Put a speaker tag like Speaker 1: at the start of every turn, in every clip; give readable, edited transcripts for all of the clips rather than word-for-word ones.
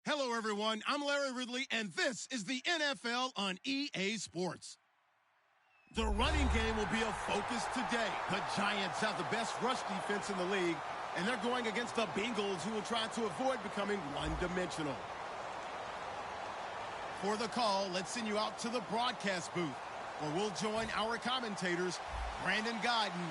Speaker 1: Hello, everyone. I'm Larry Ridley, and this is the NFL on EA Sports. The running game will be a focus today. The Giants have the best rush defense in the league, and they're going against the Bengals, who will try to avoid becoming one-dimensional. For the call, let's send you out to the broadcast booth, where we'll join our commentators, Brandon Godden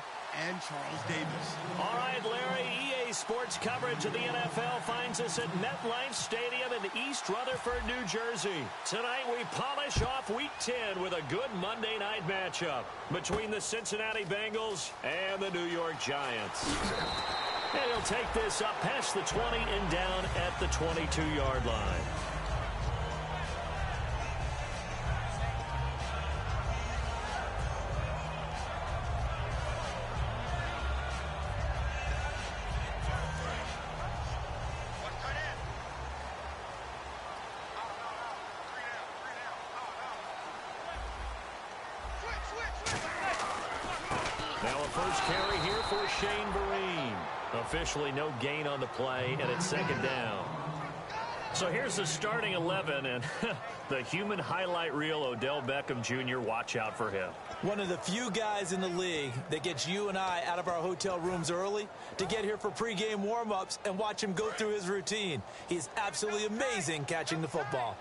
Speaker 1: and Charles Davis.
Speaker 2: All right, Larry, EA Sports coverage of the NFL finds us at MetLife Stadium in East Rutherford, New Jersey. Tonight we polish off Week 10 with a good Monday night matchup between the Cincinnati Bengals and the New York Giants. And he'll take this up past the 20 and down at the 22-yard line. Now a first carry here for Shane Vereen. Officially no gain on the play, and it's second down. So here's the starting 11, and the human highlight reel, Odell Beckham Jr., watch out for him.
Speaker 3: One of the few guys in the league that gets you and I out of our hotel rooms early to get here for pregame warm-ups and watch him go through his routine. He's absolutely amazing catching the football.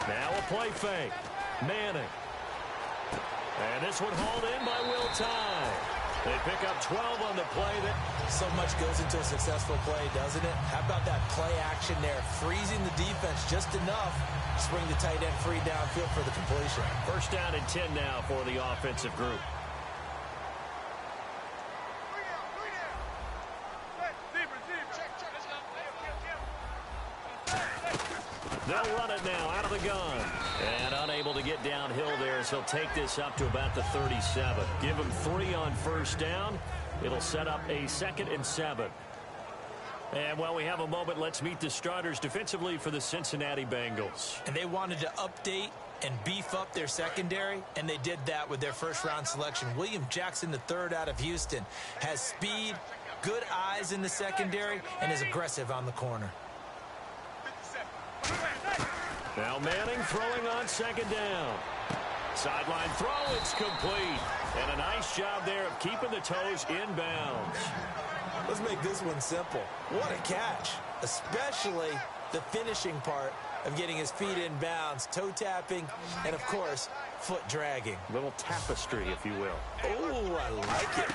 Speaker 2: Now a play fake. Manning. And this one hauled in by Will Tye. They pick up 12 on the play.
Speaker 3: So much goes into a successful play, doesn't it? How about that play action there? Freezing the defense just enough to swing the tight end free downfield for the completion.
Speaker 2: First down and 10 now for the offensive group. They'll run it now out of the gun. And unable to get downhill there as he'll take this up to about the 37. Give him 3 on first down. It'll set up a 2nd and 7. And while we have a moment, let's meet the starters defensively for the Cincinnati Bengals.
Speaker 3: And they wanted to update and beef up their secondary, and they did that with their first-round selection. William Jackson III out of Houston has speed, good eyes in the secondary, and is aggressive on the corner.
Speaker 2: Now Manning throwing on second down. Sideline throw, it's complete. And a nice job there of keeping the toes in bounds.
Speaker 3: Let's make this one simple. What a catch, especially the finishing part of getting his feet in bounds, toe tapping, and, of course, foot dragging.
Speaker 2: Little tapestry, if you will.
Speaker 3: Oh, I like it.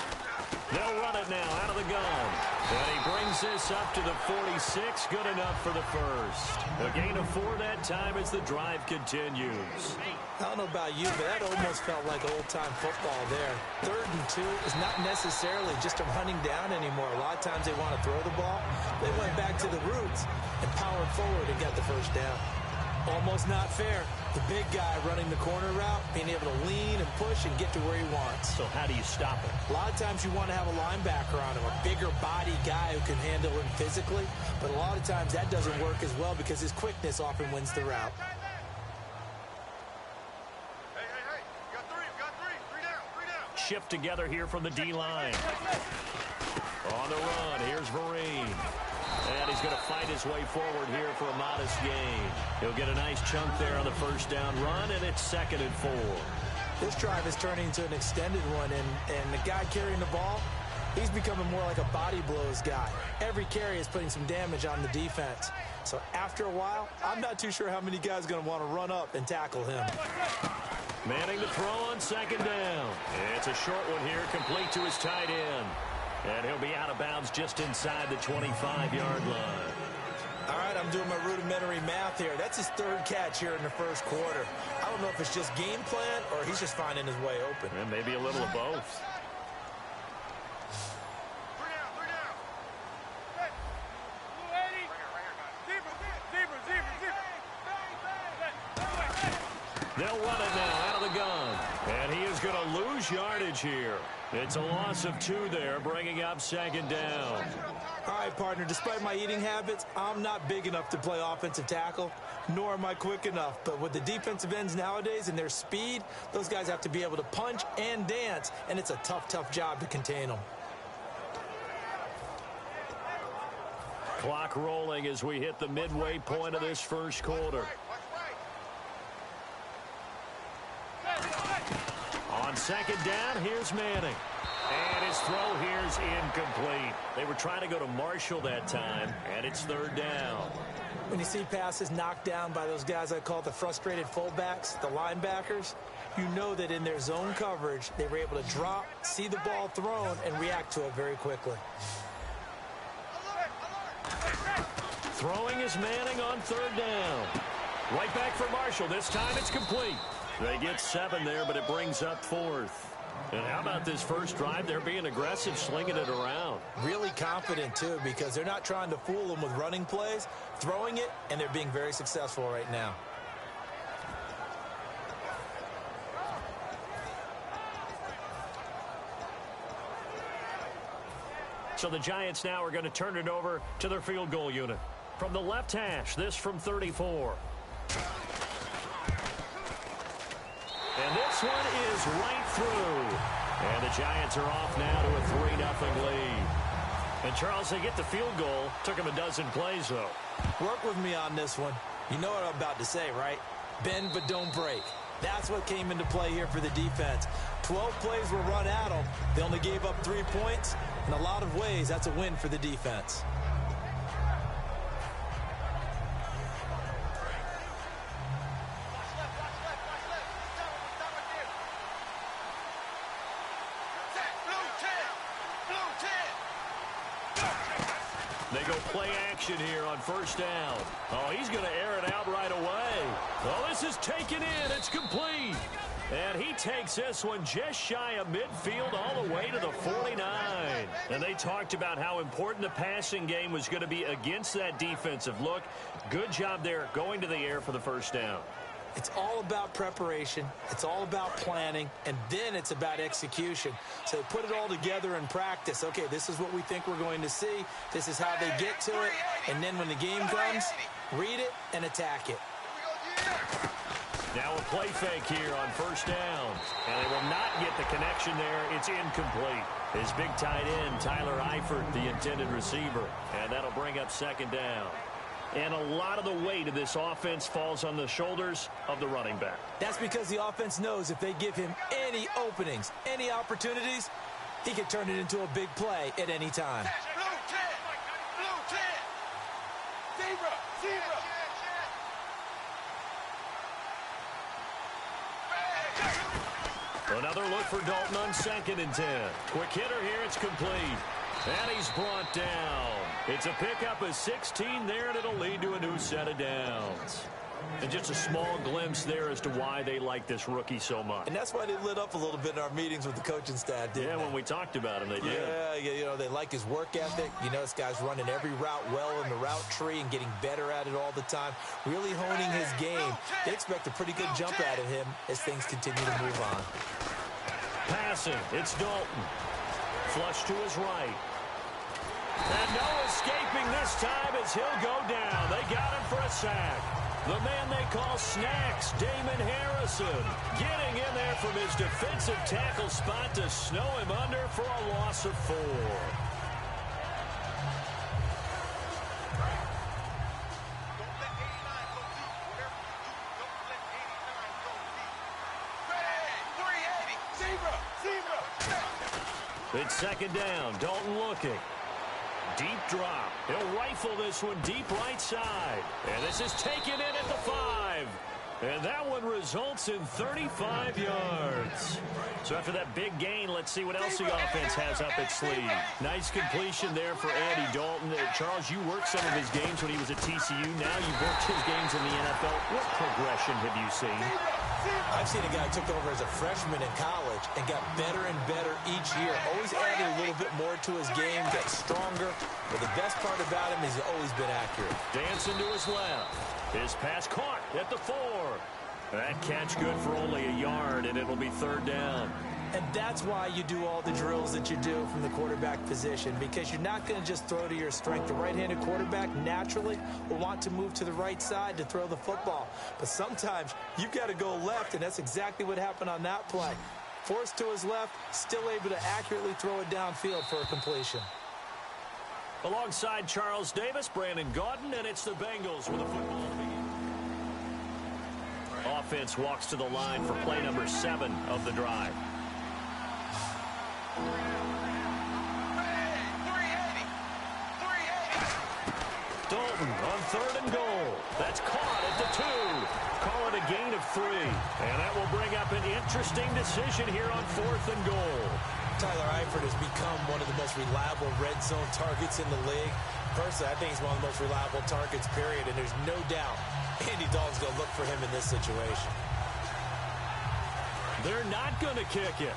Speaker 2: They'll run it now out of the gun. And he brings this up to the 46. Good enough for the first. A gain of 4 that time as the drive continues.
Speaker 3: I don't know about you, but that almost felt like old-time football there. 3rd and 2 is not necessarily just a running down anymore. A lot of times they want to throw the ball. They went back to the roots and powered forward and got the first down. Almost not fair. The big guy running the corner route, being able to lean and push and get to where he wants.
Speaker 2: So how do you stop it?
Speaker 3: A lot of times you want to have a linebacker on him, a bigger body guy who can handle him physically. But a lot of times that doesn't work as well because his quickness often wins the route.
Speaker 4: Hey, you got 3, three down.
Speaker 2: Shift together here from the D-line. On the run, here's Vereen. And he's going to fight his way forward here for a modest gain. He'll get a nice chunk there on the first down run, and it's 2nd and 4.
Speaker 3: This drive is turning into an extended one, and the guy carrying the ball, he's becoming more like a body blows guy. Every carry is putting some damage on the defense. So after a while, I'm not too sure how many guys are going to want to run up and tackle him.
Speaker 2: Manning to throw on second down. It's a short one here, complete to his tight end. And he'll be out of bounds just inside the 25-yard line.
Speaker 3: All right, I'm doing my rudimentary math here. That's his 3rd catch here in the first quarter. I don't know if it's just game plan or he's just finding his way open.
Speaker 2: And maybe a little of both. They'll run it now out of the gun. And he is going to lose yardage here. It's a loss of 2 there, bringing up 2nd down.
Speaker 3: All right, partner, despite my eating habits, I'm not big enough to play offensive tackle, nor am I quick enough. But with the defensive ends nowadays and their speed, those guys have to be able to punch and dance, and it's a tough, tough job to contain them.
Speaker 2: Clock rolling as we hit the midway point of this first quarter. On second down, here's Manning. And his throw here is incomplete. They were trying to go to Marshall that time, and it's third down.
Speaker 3: When you see passes knocked down by those guys I call the frustrated fullbacks, the linebackers, you know that in their zone coverage, they were able to drop, see the ball thrown, and react to it very quickly.
Speaker 2: Throwing is Manning on third down. Right back for Marshall. This time it's complete. They get 7 there, but it brings up 4th. And how about this first drive? They're being aggressive, slinging it around.
Speaker 3: Really confident, too, because they're not trying to fool them with running plays, throwing it, and they're being very successful right now.
Speaker 2: So the Giants now are going to turn it over to their field goal unit. From the left hash, this from 34. And this one is right through. And the Giants are off now to a 3-0 lead. And, Charles, they get the field goal. Took them a dozen plays, though.
Speaker 3: Work with me on this one. You know what I'm about to say, right? Bend but don't break. That's what came into play here for the defense. 12 plays were run at them. They only gave up 3 points. In a lot of ways, that's a win for the defense.
Speaker 2: They go play action here on first down. Oh, he's going to air it out right away. Oh, this is taken in. It's complete. And he takes this one just shy of midfield all the way to the 49. And they talked about how important the passing game was going to be against that defensive look. Good job there going to the air for the first down.
Speaker 3: It's all about preparation. It's all about planning. And then it's about execution. So they put it all together in practice. Okay, this is what we think we're going to see. This is how they get to it. And then when the game comes, read it and attack it.
Speaker 2: Now a play fake here on first down. And they will not get the connection there. It's incomplete. His big tight end, Tyler Eifert, the intended receiver. And that'll bring up second down. And a lot of the weight of this offense falls on the shoulders of the running back.
Speaker 3: That's because the offense knows if they give him any openings, any opportunities, he can turn it into a big play at any time.
Speaker 4: Blue 10! Blue 10! Zebra! Zebra!
Speaker 2: Another look for Dalton on 2nd and 10. Quick hitter here, it's complete. And he's brought down. It's a pickup of 16 there, and it'll lead to a new set of downs. And just a small glimpse there as to why they like this rookie so much.
Speaker 3: And that's why they lit up a little bit in our meetings with the coaching staff, didn't they?
Speaker 2: When we talked about him, they did.
Speaker 3: Yeah, you know, they like his work ethic. You know, this guy's running every route well in the route tree and getting better at it all the time, really honing his game. They expect a pretty good jump out of him as things continue to move on.
Speaker 2: Passing, it's Dalton. Flush to his right. And no escaping this time as he'll go down. They got him for a sack. The man they call Snacks, Damon Harrison, getting in there from his defensive tackle spot to snow him under for a loss of 4. It's second down. Dalton looking. Deep drop. He'll rifle this one deep right side. And this is taken in at the 5. And that one results in 35 yards. So after that big gain, let's see what else the offense has up its sleeve. Nice completion there for Andy Dalton. Charles, you worked some of his games when he was at TCU. Now you've worked his games in the NFL. What progression have you seen?
Speaker 3: I've seen a guy who took over as a freshman in college and got better and better each year. Always added a little bit more to his game, got stronger. But the best part about him is he's always been accurate.
Speaker 2: Dancing to his left. His pass caught at the 4. That catch good for only a yard, and it'll be third down.
Speaker 3: And that's why you do all the drills that you do from the quarterback position, because you're not going to just throw to your strength. The right-handed quarterback naturally will want to move to the right side to throw the football. But sometimes you've got to go left, and that's exactly what happened on that play. Forced to his left, still able to accurately throw it downfield for a completion.
Speaker 2: Alongside Charles Davis, Brandon Gaudin, and it's the Bengals with a football team. Offense walks to the line for play number 7 of the drive. Dalton on 3rd and goal. That's caught at the 2. Call it a gain of 3. And that will bring up an interesting decision here on 4th and goal.
Speaker 3: Tyler Eifert has become one of the most reliable red zone targets in the league. Personally, I think he's one of the most reliable targets, period, and there's no doubt Andy Dalton's going to look for him in this situation.
Speaker 2: They're not going to kick it.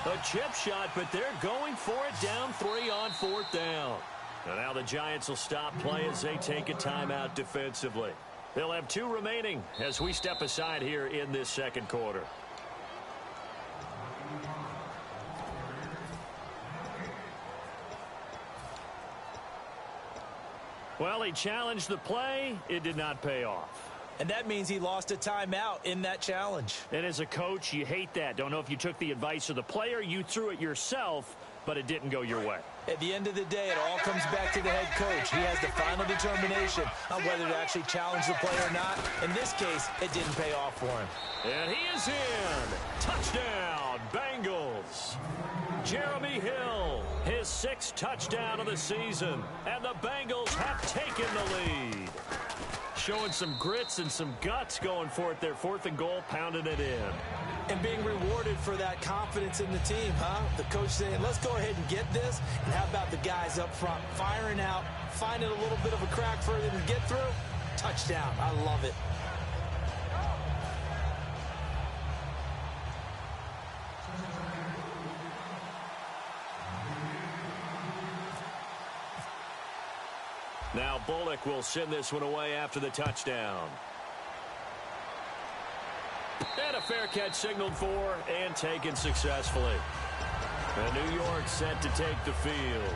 Speaker 2: A chip shot, but they're going for it down 3 on 4th down. And now the Giants will stop play as they take a timeout defensively. They'll have 2 remaining as we step aside here in this second quarter. Well, he challenged the play. It did not pay off.
Speaker 3: And that means he lost a timeout in that challenge.
Speaker 2: And as a coach, you hate that. Don't know if you took the advice of the player, you threw it yourself, but it didn't go your way.
Speaker 3: At the end of the day, it all comes back to the head coach. He has the final determination on whether to actually challenge the play or not. In this case, it didn't pay off for him.
Speaker 2: And he is in. Touchdown, Bengals. Jeremy Hill, his 6th touchdown of the season. And the Bengals have taken the lead. Showing some grits and some guts going for it there. 4th and goal, pounding it in.
Speaker 3: And being rewarded for that confidence in the team, huh? The coach saying, let's go ahead and get this. And how about the guys up front firing out, finding a little bit of a crack for them to get through? Touchdown. I love it.
Speaker 2: Now Bullock will send this one away after the touchdown. And a fair catch signaled for and taken successfully. And New York set to take the field.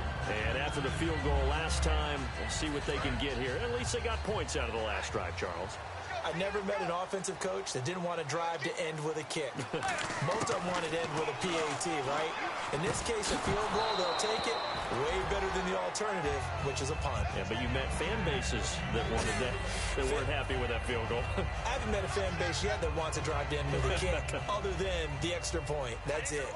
Speaker 2: And after the field goal last time, we'll see what they can get here. At least they got points out of the last drive, Charles.
Speaker 3: I've never met an offensive coach that didn't want to drive to end with a kick. Most of them wanted to end with a PAT, right? In this case, a field goal, they'll take it. Way better than the alternative, which is a punt.
Speaker 2: Yeah, but you met fan bases that wanted that, that weren't happy with that field goal.
Speaker 3: I haven't met a fan base yet that wants to drive to end with a kick, other than the extra point. That's it.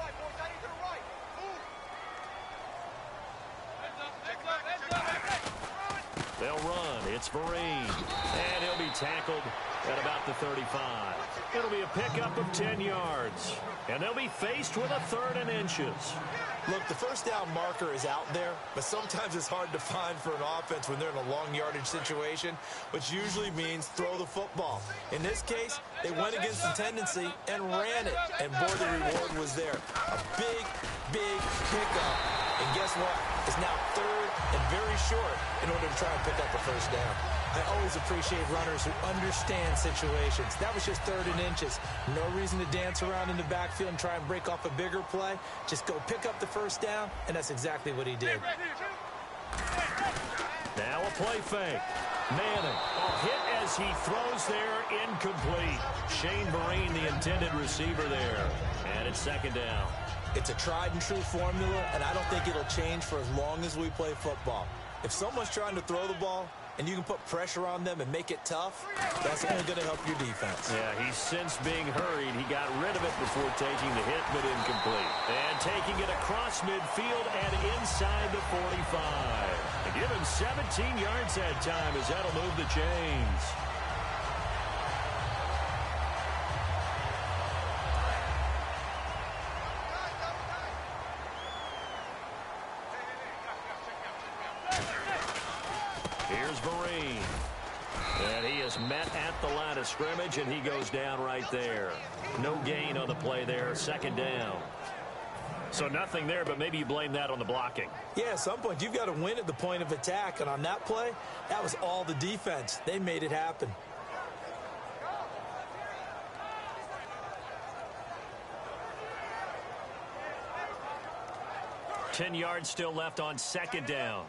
Speaker 2: They'll run. It's Vereen. And he'll be tackled at about the 35. It'll be a pickup of 10 yards. And they'll be faced with a 3rd and inches.
Speaker 3: Look, the first down marker is out there, but sometimes it's hard to find for an offense when they're in a long yardage situation, which usually means throw the football. In this case, they went against the tendency and ran it. And boy, the reward was there. A big, big pickup. And guess what? It's now 3rd and very short in order to try and pick up the first down. I always appreciate runners who understand situations. That was just 3rd and inches. No reason to dance around in the backfield and try and break off a bigger play. Just go pick up the first down, and that's exactly what he did.
Speaker 2: Now a play fake. Manning, a hit as he throws there, incomplete. Shane Vereen, the intended receiver there. And it's 2nd down.
Speaker 3: It's a tried and true formula, and I don't think it'll change for as long as we play football. If someone's trying to throw the ball, and you can put pressure on them and make it tough, that's only going to help your defense.
Speaker 2: Yeah, he's since being hurried. He got rid of it before taking the hit, but incomplete. And taking it across midfield and inside the 45. And give him 17 yards that time as that'll move the chains. Here's Vereen. And he is met at the line of scrimmage, and he goes down right there. No gain on the play there, 2nd down. So nothing there, but maybe you blame that on the blocking.
Speaker 3: Yeah, at some point, you've got to win at the point of attack. And on that play, that was all the defense. They made it happen.
Speaker 2: Ten yards still left on 2nd down.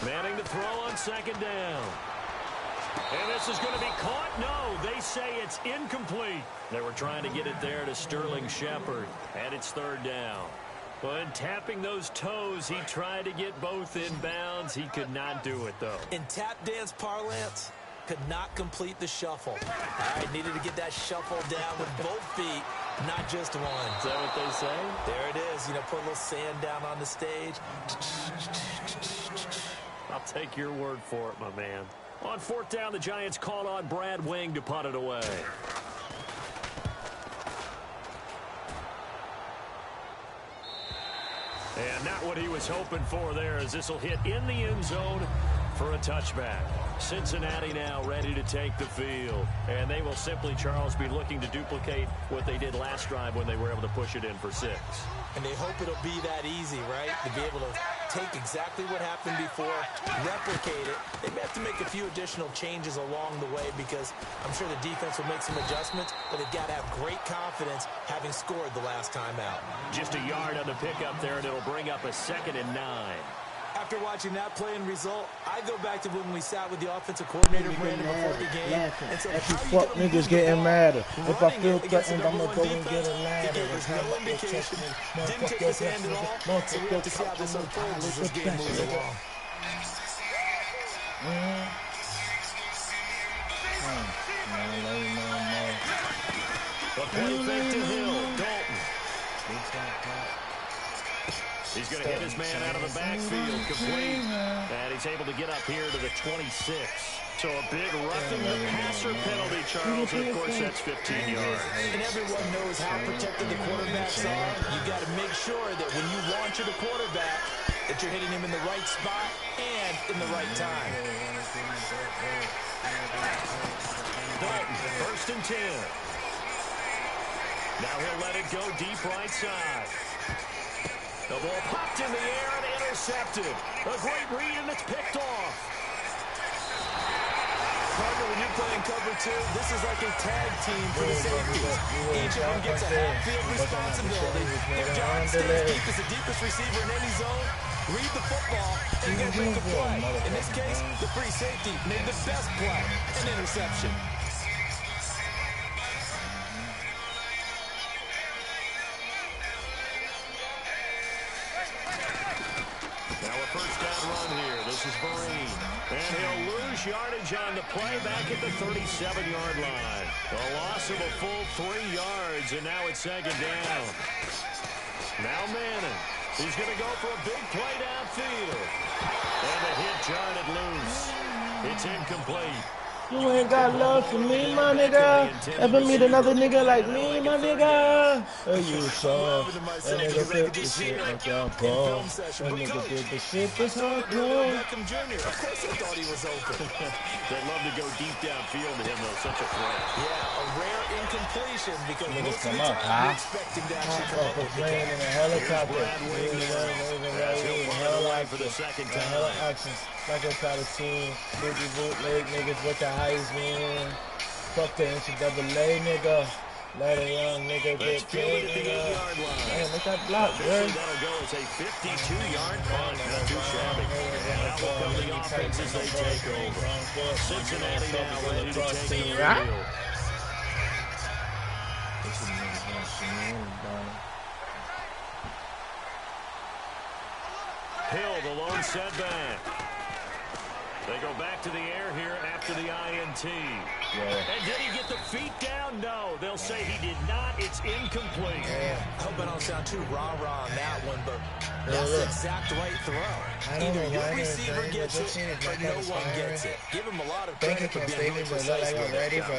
Speaker 2: Manning to throw on 2nd down. And this is going to be caught. No, they say it's incomplete. They were trying to get it there to Sterling Shepard, and it's third down. When tapping those toes, he tried to get both in bounds. He could not do it, though.
Speaker 3: In tap dance parlance, could not complete the shuffle. All right, needed to get that shuffle down with both feet, not just one.
Speaker 2: Is that what they say?
Speaker 3: There it is. You know, put a little sand down on the stage.
Speaker 2: I'll take your word for it, my man. On fourth down, the Giants call on Brad Wing to punt it away. And not what he was hoping for there, as this will hit in the end zone for a touchback. Cincinnati now ready to take the field. And they will simply, Charles, be looking to duplicate what they did last drive when they were able to push it in for 6.
Speaker 3: And they hope it'll be that easy, right? To be able to take exactly what happened before, replicate it. They may have to make a few additional changes along the way because I'm sure the defense will make some adjustments, but they've got to have great confidence having scored the last time out.
Speaker 2: Just a yard on the pickup there, and it'll bring up a 2nd and 9.
Speaker 3: After watching that play and result, I go back to when we sat with the offensive coordinator, Brandon, before the game. And said,
Speaker 5: if you fuck niggas getting madder. If I feel threatened, I'm going to go and get a ladder.
Speaker 3: There's no indication. Didn't take his hand at all. So we have to see how this unfolds as this game moves along.
Speaker 2: The play fake to Hill. Dalton. He's going to hit his man out of the backfield, complete. And he's able to get up here to the 26. So a big roughing the passer penalty, Charles, and of course that's 15 yards.
Speaker 3: And everyone knows how protected the quarterbacks are. You got to make sure that when you launch at a quarterback, that you're hitting him in the right spot and in the right time.
Speaker 2: Dalton, 1st and 10. Now he'll let it go deep right side. The ball popped in the air and intercepted. A great read, and it's picked off.
Speaker 3: Partner, when you're playing cover 2, this is like a tag team for the safeties. Each of them gets a half-field responsibility. If John stays deep as the deepest receiver in any zone, read the football and go make a play. In this case, the free safety made the best play, an interception.
Speaker 2: First down run here. This is Vereen. And he'll lose yardage on the play back at the 37-yard line. A loss of a full 3 yards, and now it's 2nd down. Now Manning. He's going to go for a big play downfield. And the hit jarred it loose. It's incomplete.
Speaker 5: You ain't got love for me, my nigga. Ever meet another nigga like me, my nigga? Oh, you saw that nigga did the shit like y'all ball. That nigga did the shit this hardcore.
Speaker 3: Beckham Jr. Of course they thought he was open.
Speaker 2: They'd love to go deep downfield to him, though. Such a threat.
Speaker 3: Yeah, a rare incompletion because
Speaker 5: Niggas
Speaker 3: most of
Speaker 5: come
Speaker 3: the
Speaker 5: up,
Speaker 3: time you expect him to actually come up with the
Speaker 5: playing in a helicopter.
Speaker 2: He'll for the 2nd time.
Speaker 5: Hella actions. Like I try to see boogie bootleg niggas with the Heisman. Fuck the NCAA nigga. Let a young nigga get paid, nigga. Man, look that block, bro.
Speaker 2: That'll go as a 52-yard punt. Not too shabby. And out will come the offense as they take over. Cincinnati now ready to take the field. Hill, the lone setback. They go back to the air here after the INT.
Speaker 5: Yeah.
Speaker 2: And did he get the feet down? No. They'll say he did not. It's incomplete.
Speaker 3: Yeah. I hope I don't sound too rah-rah on that one, but that's the exact right throw. Either your receiver gets it or no one gets it. Give him a lot of credit for being really precise with it.
Speaker 2: No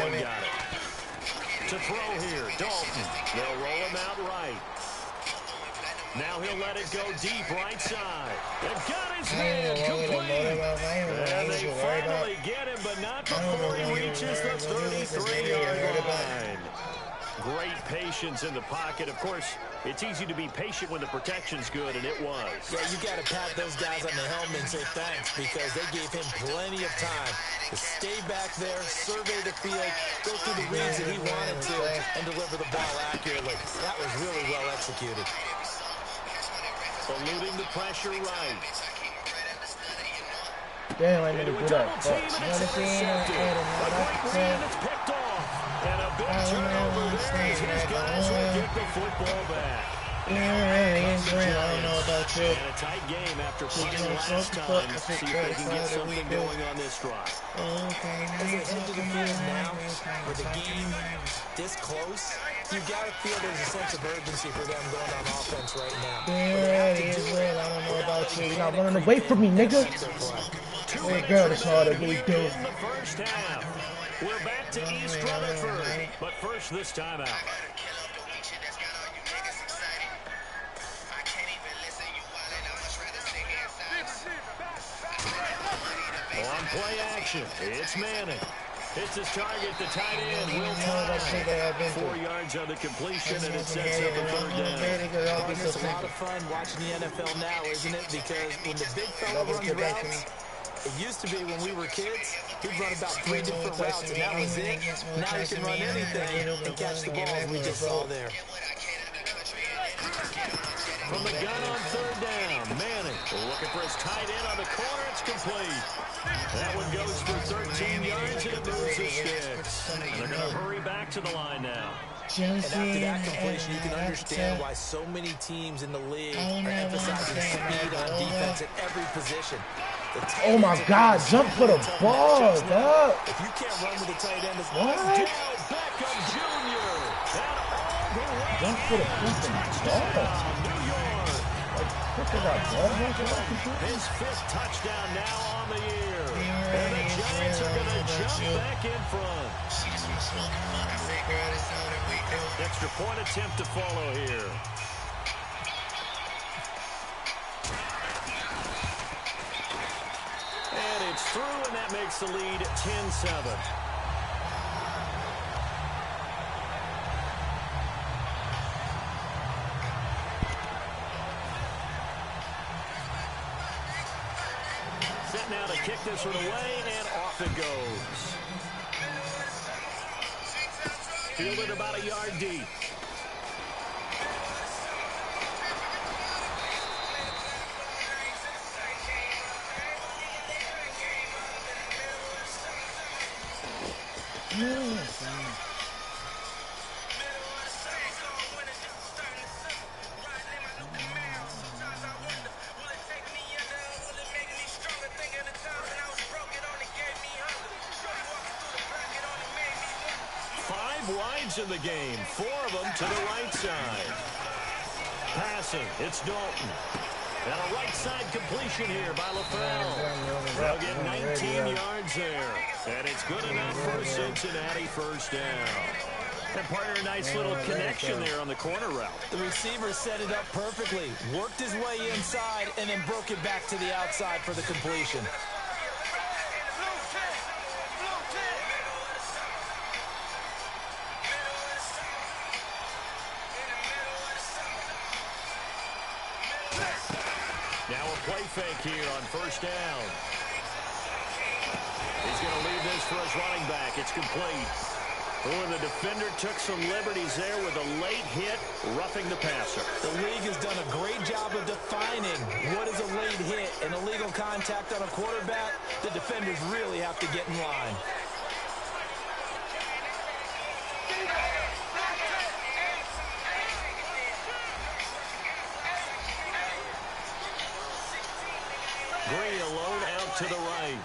Speaker 2: one got it. To throw here, Dalton. They'll roll him out right. Now he'll let it go deep right side. And got his man complete. And they finally get him, but not before he reaches the 33-yard line. Great patience in the pocket. Of course, it's easy to be patient when the protection's good, and it was.
Speaker 3: Yeah, you got to pat those guys on the helmet and say thanks because they gave him plenty of time to stay back there, survey the field, go through the reads that he wanted to, and deliver the ball accurately. That was really well executed.
Speaker 2: Eluding the pressure right.
Speaker 5: Damn, I never
Speaker 2: Into a
Speaker 5: do
Speaker 2: double
Speaker 5: that.
Speaker 2: team,
Speaker 5: Fuck.
Speaker 2: and
Speaker 5: You
Speaker 2: it's
Speaker 5: understand?
Speaker 2: intercepted. A quick read, and it's picked off. And a big turnover there as his guys will get the football back.
Speaker 5: I don't know about you.
Speaker 2: And a tight game after punting last time. See if they can get something going on this drive.
Speaker 5: Okay,
Speaker 3: As they head to the field now, with the game this close, you got to feel there's a sense of urgency for them going on offense right now.
Speaker 5: Yeah, it is real. I don't know about you. You're not running away from me, nigga. Hey, girl, it's hard to be doing.
Speaker 2: In the first half, we're back to East Rutherford. But first, this time out. On play action, it's Manning. Hits his target, the tight end, Will Thomas. 4 yards on the completion, and it sets up a third down.
Speaker 3: It's a lot of fun watching the NFL now, isn't it? Because when the big fella runs routes, it used to be when we were kids, we'd run about 3 different routes, and that was it. Now you can run anything and catch the ball, as we just saw there.
Speaker 2: From the gun on third down, Manning looking for his tight end on the corner. It's complete. That one goes for 13 yards, and it moves the sticks. They're going to hurry back to the line now.
Speaker 3: And after that completion, you can understand why so many teams in the league are emphasizing speed on defense at every position.
Speaker 5: Oh my God, jump for the ball, dog.
Speaker 3: If you can't run with the tight end, it's
Speaker 5: What?
Speaker 2: Beckham Jr.
Speaker 5: Jump for the freaking ball.
Speaker 2: His fifth touchdown now on the year. And the Giants are going to jump back in front. Extra point attempt to follow here. And it's through, and that makes the lead 10-7. Set now to kick this one away, and off it goes. Fielded about a yard deep. Wides in the game, 4 of them to the right side. Passing, it's Dalton. And a right side completion here by LaFell. They'll get 19 yards there. And it's good enough for Cincinnati first down. And partner, a nice little connection there on the corner route.
Speaker 3: The receiver set it up perfectly, worked his way inside, and then broke it back to the outside for the completion.
Speaker 2: Now a play fake here on first down. He's going to leave this for his running back. It's complete. Oh, the defender took some liberties there with a late hit, roughing the passer.
Speaker 3: The league has done a great job of defining what is a late hit and illegal contact on a quarterback. The defenders really have to get in line.
Speaker 2: Green alone out to the right.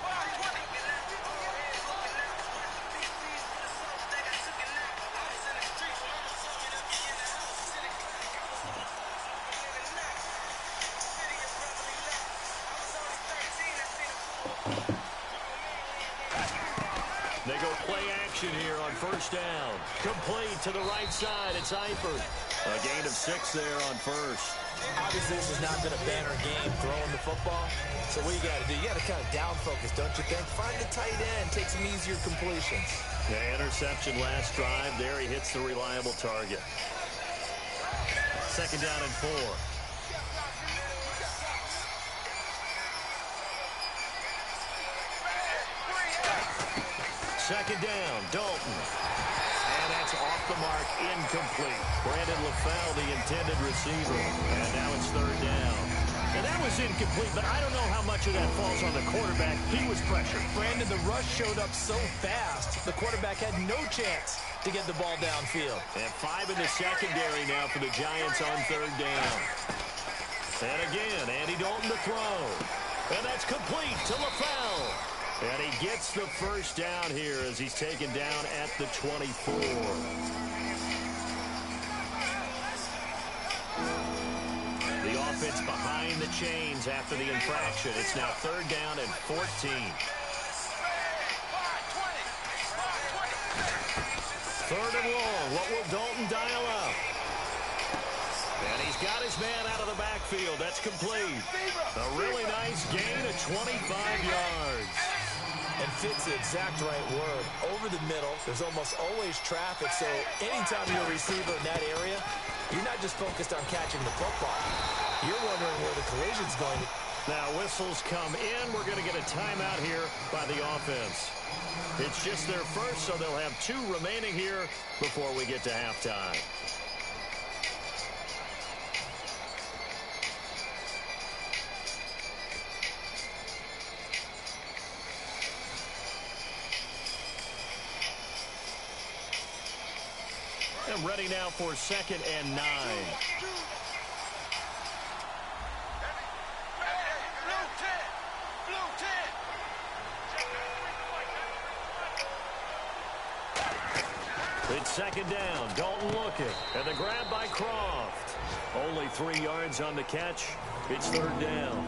Speaker 2: They go play action here on first down. Complete to the right side. It's Eifert. A gain of 6 there on first.
Speaker 3: Obviously, this is not been a banner game throwing the football. So what you got to do, you got to kind of down focus, don't you think? Find the tight end, take some easier completions.
Speaker 2: The interception last drive. There he hits the reliable target. Second down and 4. Second down, Dalton. And that's off the mark, incomplete. Brandon LaFell, the intended receiver. And now it's third down. And that was incomplete, but I don't know how much of that falls on the quarterback. He was pressured.
Speaker 3: Brandon, the rush showed up so fast, the quarterback had no chance to get the ball downfield.
Speaker 2: And 5 in the secondary now for the Giants on 3rd down. And again, Andy Dalton to throw. And that's complete to LaFell. And he gets the first down here as he's taken down at the 24. The offense behind the chains after the infraction. It's now 3rd down and 14. 3rd and long. What will Dalton dial up? And he's got his man out of the backfield. That's complete. A really nice gain of 25 yards.
Speaker 3: And fits the exact right word. Over the middle, there's almost always traffic, so anytime you're a receiver in that area, you're not just focused on catching the football. You're wondering where the collision's going to.
Speaker 2: Now whistles come in. We're going to get a timeout here by the offense. It's just their first, so they'll have 2 remaining here before we get to halftime. And ready now for 2nd and 9. It's 2nd down. Dalton looking. And the grab by Croft. Only 3 yards on the catch. It's 3rd down.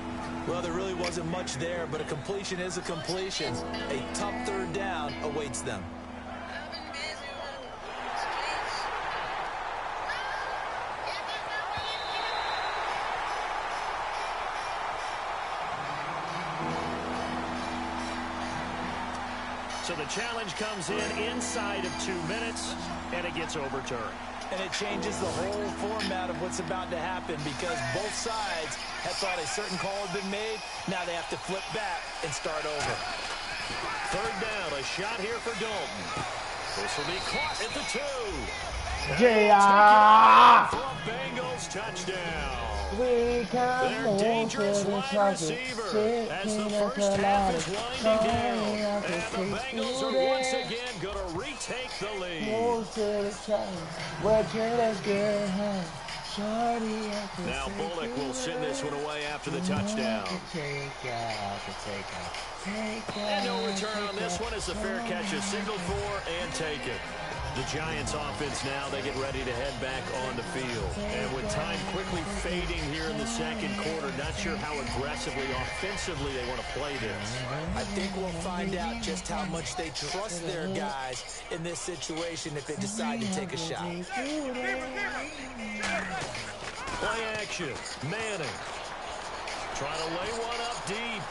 Speaker 3: Well, there really wasn't much there, but a completion is a completion. A tough 3rd down awaits them.
Speaker 2: So the challenge comes in inside of 2 minutes, and it gets overturned.
Speaker 3: And it changes the whole format of what's about to happen because both sides had thought a certain call had been made. Now they have to flip back and start over.
Speaker 2: 3rd down, a shot here for Dalton. This will be caught at the 2.
Speaker 5: JR!
Speaker 2: For a Bengals touchdown.
Speaker 5: We come
Speaker 2: Their dangerous wide receiver as the first half is winding down. And the Bengals are once again going to retake the lead. Now Bullock will send this one away after the touchdown. And no return on this one as the fair catch is signaled for and taken. The Giants offense now, they get ready to head back on the field. And with time quickly fading here in the 2nd quarter, not sure how aggressively, offensively they want to play this.
Speaker 3: I think we'll find out just how much they trust their guys in this situation if they decide to take a shot.
Speaker 2: Play action. Manning. Trying to lay one up deep.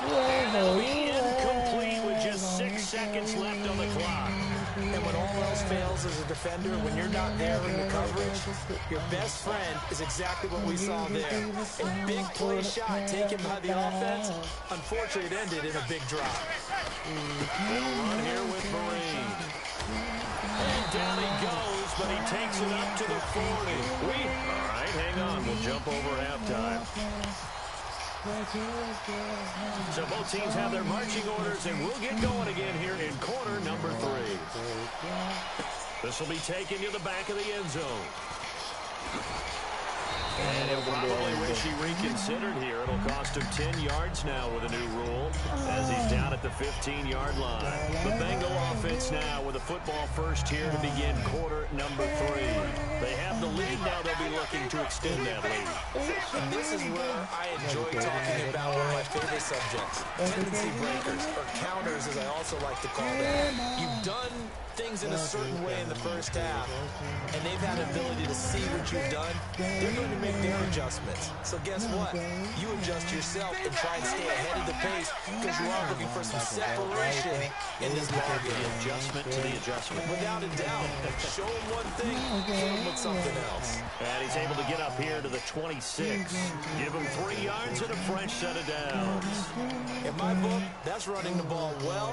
Speaker 2: And it'll be incomplete with just 6 seconds left on the clock.
Speaker 3: And when all else fails as a defender, when you're not there in the coverage, your best friend is exactly what we saw there. A big play shot taken by the offense. Unfortunately, it ended in a big drop.
Speaker 2: They'll run here with Marine. And down he goes, but he takes it up to the 40. All right, hang on. We'll jump over halftime. So both teams have their marching orders, and we'll get going again here in quarter number 3. This will be taken to the back of the end zone. And he'll probably wish he reconsidered here. It'll cost him 10 yards now with a new rule as he's down at the 15-yard line. The Bengal offense now with a football first here to begin quarter number 3. They have the lead now. They'll be looking to extend that lead.
Speaker 3: And this is where I enjoy talking about one of my favorite subjects, tendency breakers, or counters as I also like to call them. You've done things in a certain way in the first half, and they've had an ability to see what you've done. They're going to make their adjustments. So guess what? You adjust yourself and try and stay ahead of the pace because you are looking for some separation in this ballgame.
Speaker 2: The adjustment to the adjustment.
Speaker 3: Without a doubt. Show them one thing, hit them with something else.
Speaker 2: And he's able to get up here to the 26. Give him 3 yards and a fresh set of downs.
Speaker 3: In my book, that's running the ball well,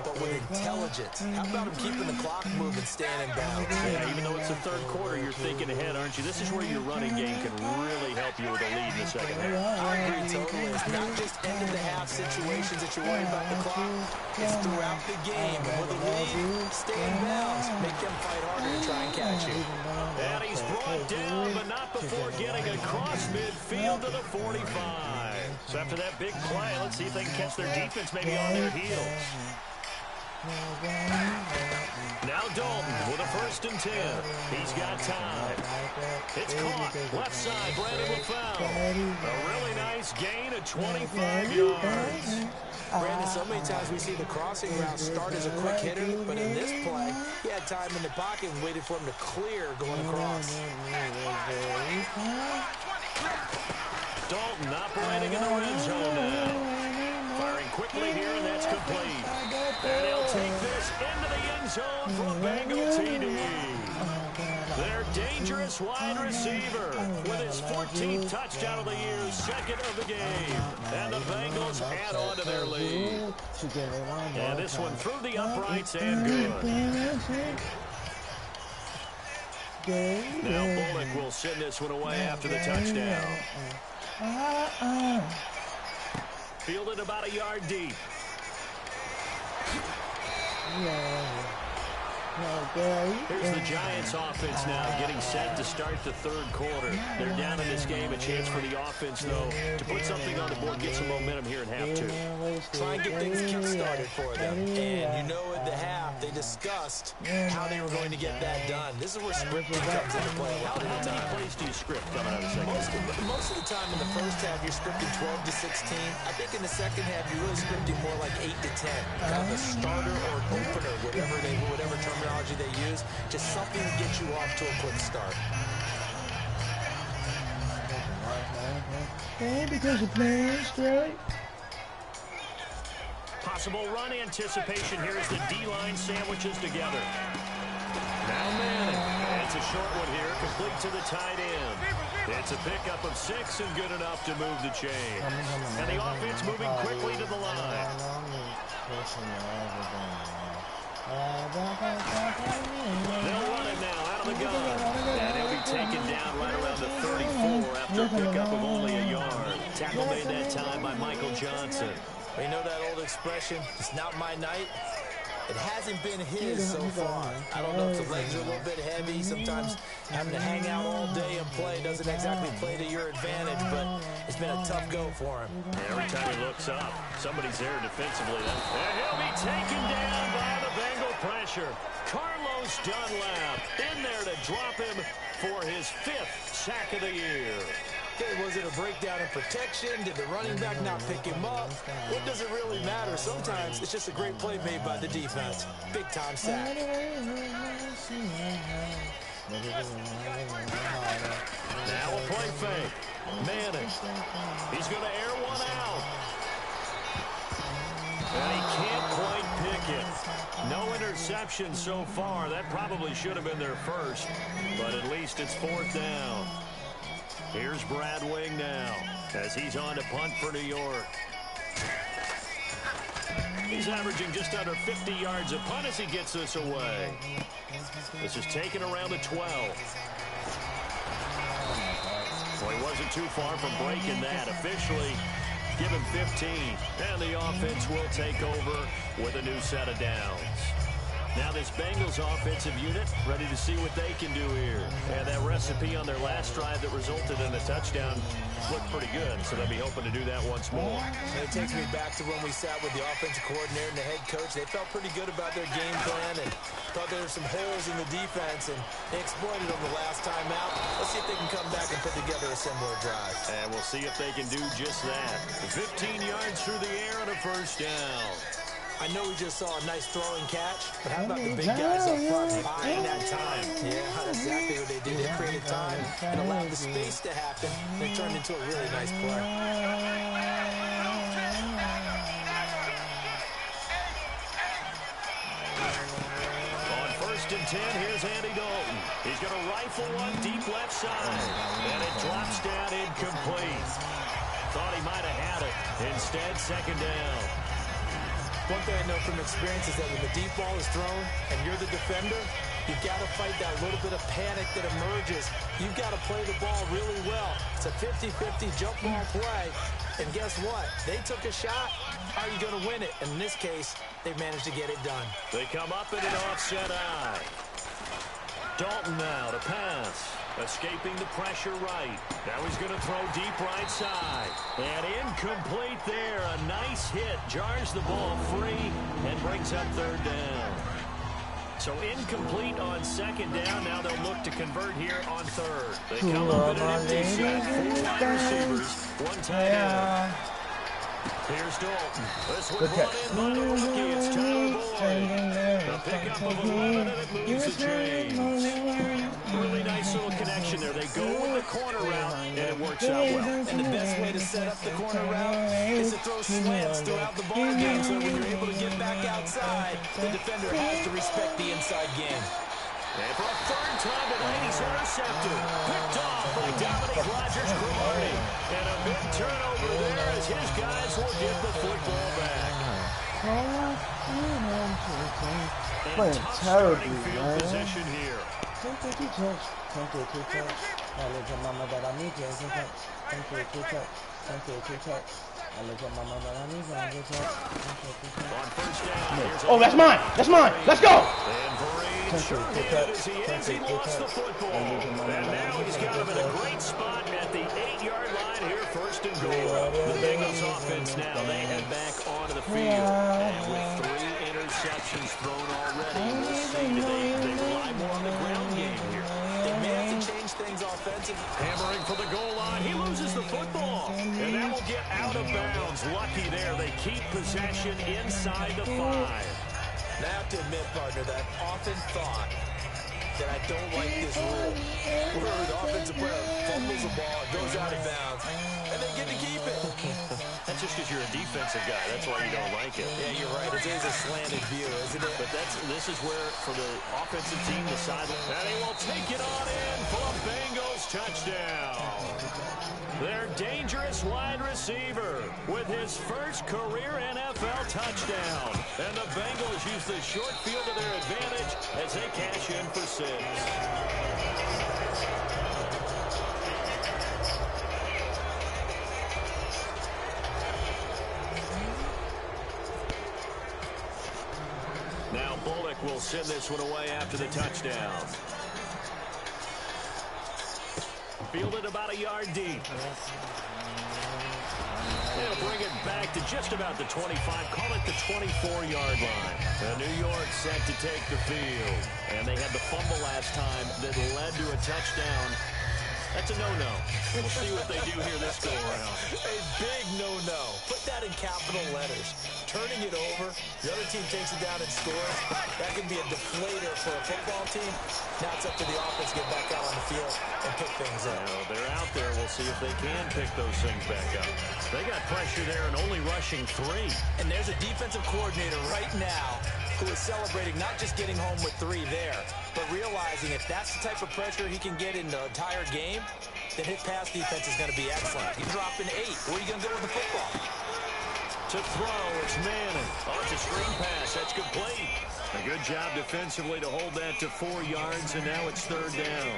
Speaker 3: but with intelligence. How about him keeping the clock moving, staying in bounds?
Speaker 2: Yeah, even though it's the third quarter, you're thinking ahead, aren't you? This is where your running game can really help you with a lead in the second half.
Speaker 3: I agree totally. It's not just end-of-the-half situations that you're worried about the clock. It's throughout the game. And with a lead, stay in bounds. Make them fight harder to try and catch you.
Speaker 2: And he's brought down, but not before getting across midfield to the 45. So after that big play, let's see if they can catch their defense maybe on their heels. Now Dalton with a 1st and 10. He's got time. It's caught. Left side, Brandon LaFell. A really nice gain of 25 yards.
Speaker 3: Brandon, so many times we see the crossing route start as a quick hitter, but in this play, he had time in the pocket and waited for him to clear going across.
Speaker 2: Dalton operating in the red zone now. Firing quickly here, and that's complete. And he'll take this into the end zone for a Bengal TD. Their dangerous wide receiver with his 14th touchdown of the year, 2nd of the game. And the Bengals add on to their lead. And this one through the uprights and good. Now Bullock will send this one away after the touchdown. Fielded about a yard deep. Here's the Giants offense now getting set to start the third quarter. They're down in this game. A chance for the offense, though, to put something on the board, get some momentum here in half 2.
Speaker 3: Try and get things kick-started for them. And you know at the half, they discussed how they were going to get that done. This is where scripting comes into play a lot of the time.
Speaker 2: How many plays do you script coming out of the second half?
Speaker 3: Most of the time in the first half, you're scripting 12 to 16. I think in the second half, you're really scripting more like 8 to 10. Kind of a starter or an opener, whatever terminology they use. Just something to get you off to a quick start.
Speaker 5: Because you're playing straight.
Speaker 2: Possible run anticipation here as the D-line sandwiches together. Now Manning. It's a short one here, complete to the tight end. It's a pickup of 6 and good enough to move the chains. And the offense moving quickly to the line. They'll run it now out of the gun. And he'll be taken down right around the 34 after a pickup of only a yard. Tackle made that time by Michael Johnson.
Speaker 3: You know that old expression, it's not my night? It hasn't been his so far. I don't know if the legs are a little bit heavy. Sometimes having to hang out all day and play doesn't exactly play to your advantage, but it's been a tough go for him.
Speaker 2: Every time he looks up, somebody's there defensively. And he'll be taken down by the Bengal pressure. Carlos Dunlap in there to drop him for his 5th sack of the year.
Speaker 3: Okay, was it a breakdown in protection? Did the running back not pick him up? What does it really matter? Sometimes it's just a great play made by the defense. Big-time sack.
Speaker 2: Now a play fake. Manning. He's going to air one out. And he can't quite pick it. No interception so far. That probably should have been their first. But at least it's 4th down. Here's Brad Wing now as he's on to punt for New York. He's averaging just under 50 yards a punt as he gets this away. This is taken around the 12. Well, he wasn't too far from breaking that. Officially, give him 15. And the offense will take over with a new set of downs. Now this Bengals offensive unit ready to see what they can do here. And that recipe on their last drive that resulted in a touchdown looked pretty good, so they'll be hoping to do that once more.
Speaker 3: And it takes me back to when we sat with the offensive coordinator and the head coach. They felt pretty good about their game plan and thought there were some holes in the defense, and they exploited them the last time out. Let's see if they can come back and put together a similar drive.
Speaker 2: And we'll see if they can do just that. 15 yards through the air and a 1st down.
Speaker 3: I know we just saw a nice throwing catch, but how about the big guys up front buying that time? Yeah, that's exactly what they did. They created time and allowed the space to happen, and it turned into a really nice play.
Speaker 2: On 1st and and 10, here's Andy Dalton. He's going to rifle one deep left side. And it drops down incomplete. Thought he might have had it. Instead, second down.
Speaker 3: One thing I know from experience is that when the deep ball is thrown and you're the defender, you've got to fight that little bit of panic that emerges. You've got to play the ball really well. It's a 50-50 jump ball play. And guess what? They took a shot. Are you going to win it? And in this case, they've managed to get it done.
Speaker 2: They come up in an offset eye. Dalton now to pass. Escaping the pressure right. Now he's going to throw deep right side. And incomplete there. A nice hit. Jars the ball free and brings up third down. So incomplete on second down. Now they'll look to convert here on third. They come up in an empty set. 4 wide receivers. 1 tight end. Here's Dalton. This one brought in by the rookie. It's Tyler Boyd. The pickup of 11, and it moves the chains. Really nice little connection there. They go with the corner route, and it works out well.
Speaker 3: And the best way to set up the corner route is to throw slants throughout the ball game, so when you're able to get back outside, the defender has to respect the inside game.
Speaker 2: And for a third time tonight, he's intercepted. Picked off by Dominic Rodgers-Cromartie. And a big turnover there as his guys will get the football back.
Speaker 5: Playing terribly, man.
Speaker 2: Possession here.
Speaker 5: Oh, that's mine. That's mine. Let's go.
Speaker 2: He lost the football. And now he's got him in a great spot at the 8-yard line here, first and goal. The Bengals offense now, they head back onto the field. And with 3 interceptions thrown already, we'll see they rely more on the ground game here.
Speaker 3: They may have to change things offensively.
Speaker 2: Hammering for the goal line. He loses the football. And that will get out of bounds. Lucky there. They keep possession inside the 5.
Speaker 3: Now, I have to admit, partner, that I've often thought that I don't like this rule, where the offensive player fumbles the ball, it goes out of bounds, and they get to keep it.
Speaker 2: That's just because you're a defensive guy. That's why you don't like it.
Speaker 3: Yeah, you're right. It is a slanted view, isn't it?
Speaker 2: But this is where, for the offensive team, the sideline, and he will take it on in for a Bengals touchdown. Their dangerous wide receiver with his first career NFL touchdown. And the Bengals use the short field to their advantage as they cash in for 6. Now Bullock will send this one away after the touchdown. Fielded about a yard deep. They'll bring it back to just about the 25, call it the 24-yard line. New York set to take the field. And they had the fumble last time that led to a touchdown. That's a no-no. We'll see what they do here this go-around.
Speaker 3: A big no-no. Put that in capital letters. Turning it over, the other team takes it down and scores. That can be a deflator for a football team. Now it's up to the offense to get back out on the field and pick things up.
Speaker 2: They're out there. We'll see if they can pick those things back up. They got pressure there and only rushing 3.
Speaker 3: And there's a defensive coordinator right now who is celebrating not just getting home with 3 there, but realizing if that's the type of pressure he can get in the entire game, then his pass defense is going to be excellent. He's dropping 8. Where are you going to go with the football?
Speaker 2: To throw, it's Manning. Oh, it's a screen pass. That's complete. A good job defensively to hold that to 4 yards, and now it's third down.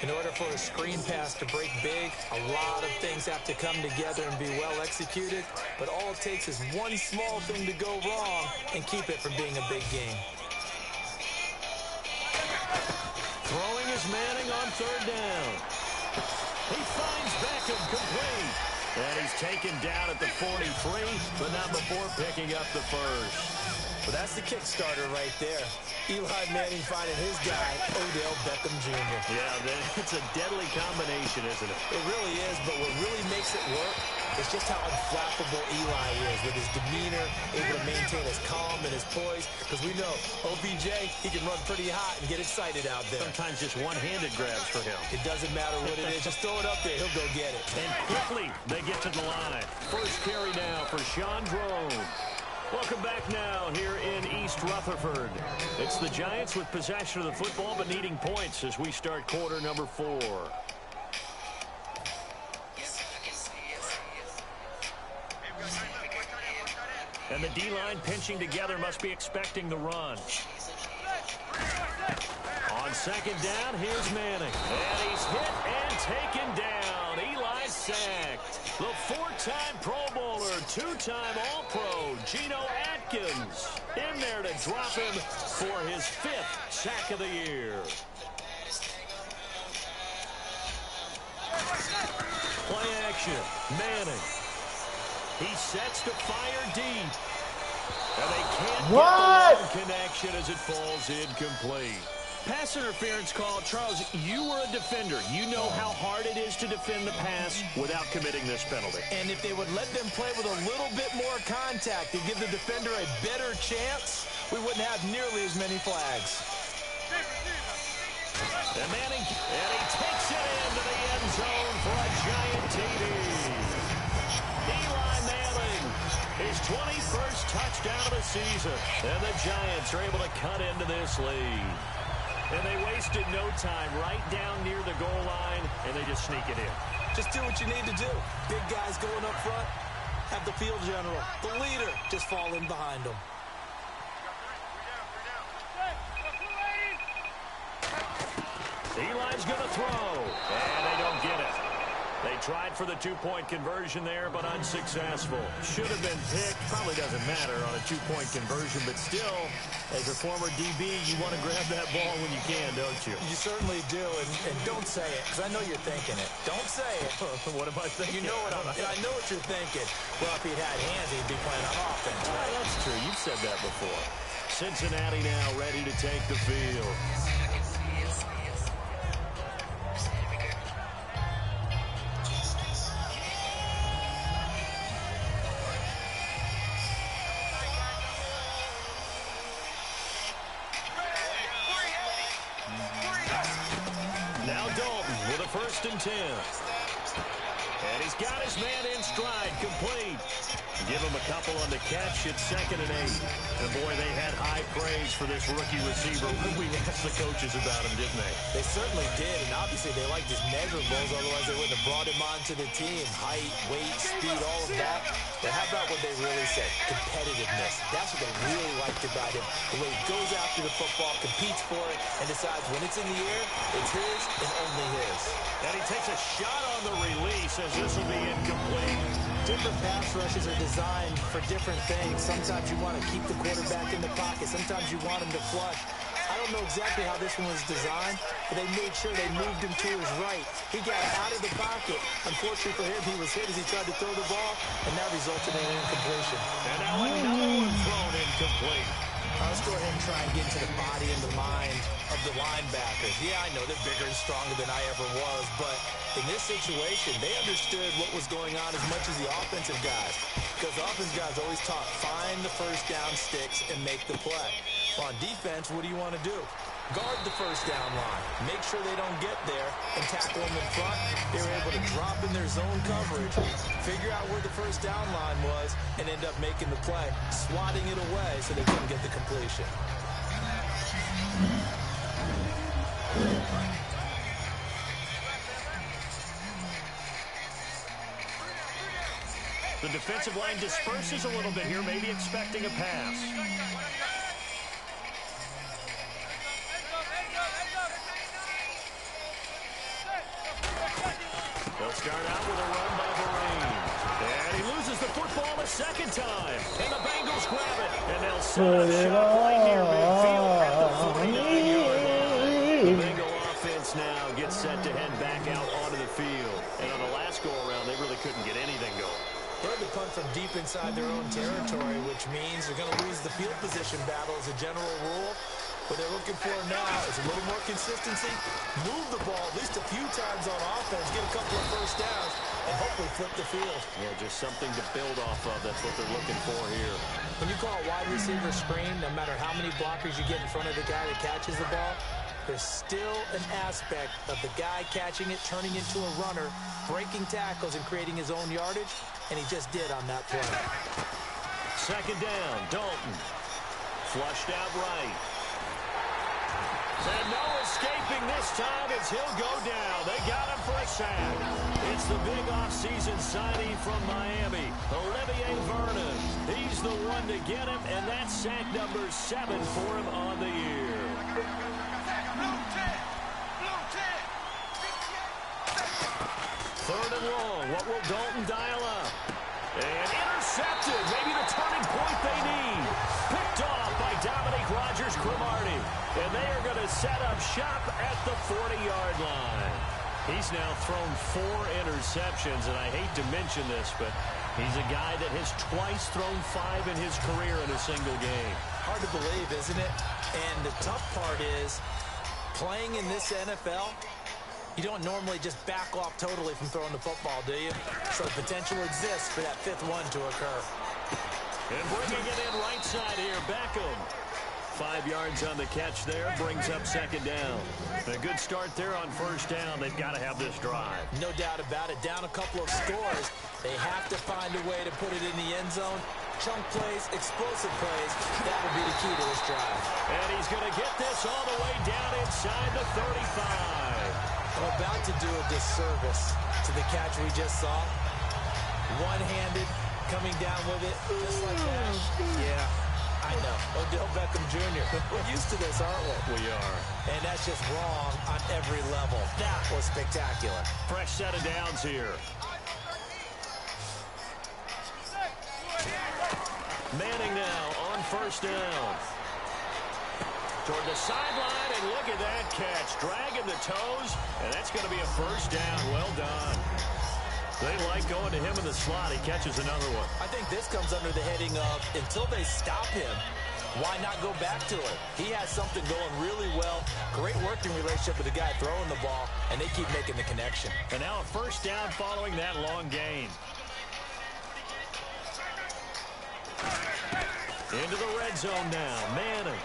Speaker 3: In order for a screen pass to break big, a lot of things have to come together and be well executed, but all it takes is one small thing to go wrong and keep it from being a big game.
Speaker 2: Throwing is Manning on third down. He finds Beckham complete. And he's taken down at the 43, but not before picking up the first.
Speaker 3: Well, that's the Kickstarter right there. Eli Manning finding his guy, Odell Beckham Jr.
Speaker 2: Yeah, it's a deadly combination, isn't it?
Speaker 3: It really is, but what really makes it work is just how unflappable Eli is with his demeanor, able to maintain his calm and his poise. Because we know, OBJ, he can run pretty hot and get excited out there.
Speaker 2: Sometimes just one-handed grabs for him.
Speaker 3: It doesn't matter what it is. Just throw it up there. He'll go get it.
Speaker 2: And quickly, they get to the line. First carry now for Sean Drone. Welcome back now here in East Rutherford. It's the Giants with possession of the football but needing points as we start quarter number 4. And the D-line pinching together must be expecting the run. On second down, here's Manning. And he's hit and taken down. Eli sacked. The 4-time Pro Bowler, 2-time All-Pro, Geno Atkins, in there to drop him for his 5th sack of the year. Play action. Manning. He sets to fire deep. And they can't get the connection as it falls incomplete. Pass interference call. Charles, you were a defender. You know how hard it is to defend the pass without committing this penalty.
Speaker 3: And if they would let them play with a little bit more contact and give the defender a better chance, we wouldn't have nearly as many flags.
Speaker 2: And Manning, and he takes it into the end zone for a Giant TD. Eli Manning, his 21st touchdown of the season. And the Giants are able to cut into this lead. And they wasted no time right down near the goal line, and they just sneak it in.
Speaker 3: Just do what you need to do. Big guys going up front, have the field general, the leader, just fall in behind them.
Speaker 2: Eli's going to throw, and they don't get it. They tried for the 2-point conversion there, but unsuccessful. Should have been picked. Probably doesn't matter on a 2-point conversion, but still, as a former DB, you want to grab that ball when you can, don't you?
Speaker 3: You certainly do, and don't say it, because I know you're thinking it. Don't say it.
Speaker 2: What am I thinking?
Speaker 3: You know what I know what you're thinking. Well, if he'd had hands, he'd be playing on offense.
Speaker 2: Right? That's true. You've said that before. Cincinnati now ready to take the field. First and 10. And he's got his man in stride, complete. Give him a couple on the catch. It's 2nd and 8. And boy, they had high praise for this rookie receiver. We asked the coaches about him, didn't they?
Speaker 3: They certainly did, and obviously they liked his measurables, otherwise they wouldn't have brought him onto the team. Height, weight, speed, all of that. But how about what they really said? Competitiveness. That's what they really liked about him. The way he goes after the football, competes for it, and decides when it's in the air, it's his and only his.
Speaker 2: And he takes a shot on the release as this will be incomplete.
Speaker 3: Different pass rushes are designed for different things. Sometimes you want to keep the quarterback in the pocket. Sometimes you want him to flush. I don't know exactly how this one was designed, but they made sure they moved him to his right. He got out of the pocket. Unfortunately for him, he was hit as he tried to throw the ball, and that resulted in an incompletion.
Speaker 2: And now another one thrown incomplete.
Speaker 3: Let's go ahead and try and get into the body and the mind of the linebackers. Yeah, I know they're bigger and stronger than I ever was, but in this situation, they understood what was going on as much as the offensive guys. Because the offensive guys always taught, find the first down sticks and make the play. Well, on defense, what do you want to do? Guard the first down line. Make sure they don't get there and tackle them in front. They were able to drop in their zone coverage, figure out where the first down line was, and end up making the play, swatting it away so they couldn't get the completion.
Speaker 2: The defensive line disperses a little bit here, maybe expecting a pass. They'll start out with a run by Vereen. And he loses the football a second time. And the Bengals grab it. And they'll set a shot right near midfield at the 49-yard line. The Bengal offense now gets set to head back out onto the field. And on the last go-around, they really couldn't get anything going.
Speaker 3: They had to punt from deep inside their own territory, which means they're going to lose the field position battle as a general rule. What they're looking for now is a little more consistency, move the ball at least a few times on offense, get a couple of first downs, and hopefully flip the field.
Speaker 2: Yeah, just something to build off of. That's what they're looking for here.
Speaker 3: When you call a wide receiver screen, no matter how many blockers you get in front of the guy that catches the ball, there's still an aspect of the guy catching it, turning into a runner, breaking tackles and creating his own yardage, and he just did on that play.
Speaker 2: Second down, Dalton. Flushed out right. And no escaping this time as he'll go down. They got him for a sack. It's the big offseason signing from Miami, Olivier Vernon. He's the one to get him, and that's sack number 7 for him on the year. Third and long. What will Dalton dial up? And intercepted. Maybe the turning point they need. Picked off by Dominique Rodgers-Cromartie. And they are going to set up shop at the 40-yard line. He's now thrown 4 interceptions, and I hate to mention this, but he's a guy that has twice thrown 5 in his career in a single game.
Speaker 3: Hard to believe, isn't it? And the tough part is, playing in this NFL, you don't normally just back off totally from throwing the football, do you? So the potential exists for that 5th one to occur.
Speaker 2: And bringing it in right side here, Beckham. 5 yards on the catch there, brings up second down. A good start there on first down. They've got to have this drive.
Speaker 3: No doubt about it. Down a couple of scores. They have to find a way to put it in the end zone. Chunk plays, explosive plays. That will be the key to this drive.
Speaker 2: And he's going to get this all the way down inside the 35.
Speaker 3: I'm about to do a disservice to the catch we just saw. One-handed, coming down with it, just like that. Yeah, I know. Odell Beckham Jr. We're used to this, aren't we?
Speaker 2: We are.
Speaker 3: And that's just wrong on every level. That was spectacular.
Speaker 2: Fresh set of downs here. Manning now on first down. Toward the sideline, and look at that catch. Dragging the toes, and that's going to be a first down. Well done. They like going to him in the slot. He catches another one.
Speaker 3: I think this comes under the heading of, until they stop him, why not go back to it? He has something going really well. Great working relationship with the guy throwing the ball, and they keep making the connection.
Speaker 2: And now a first down following that long gain. Into the red zone now. Manning.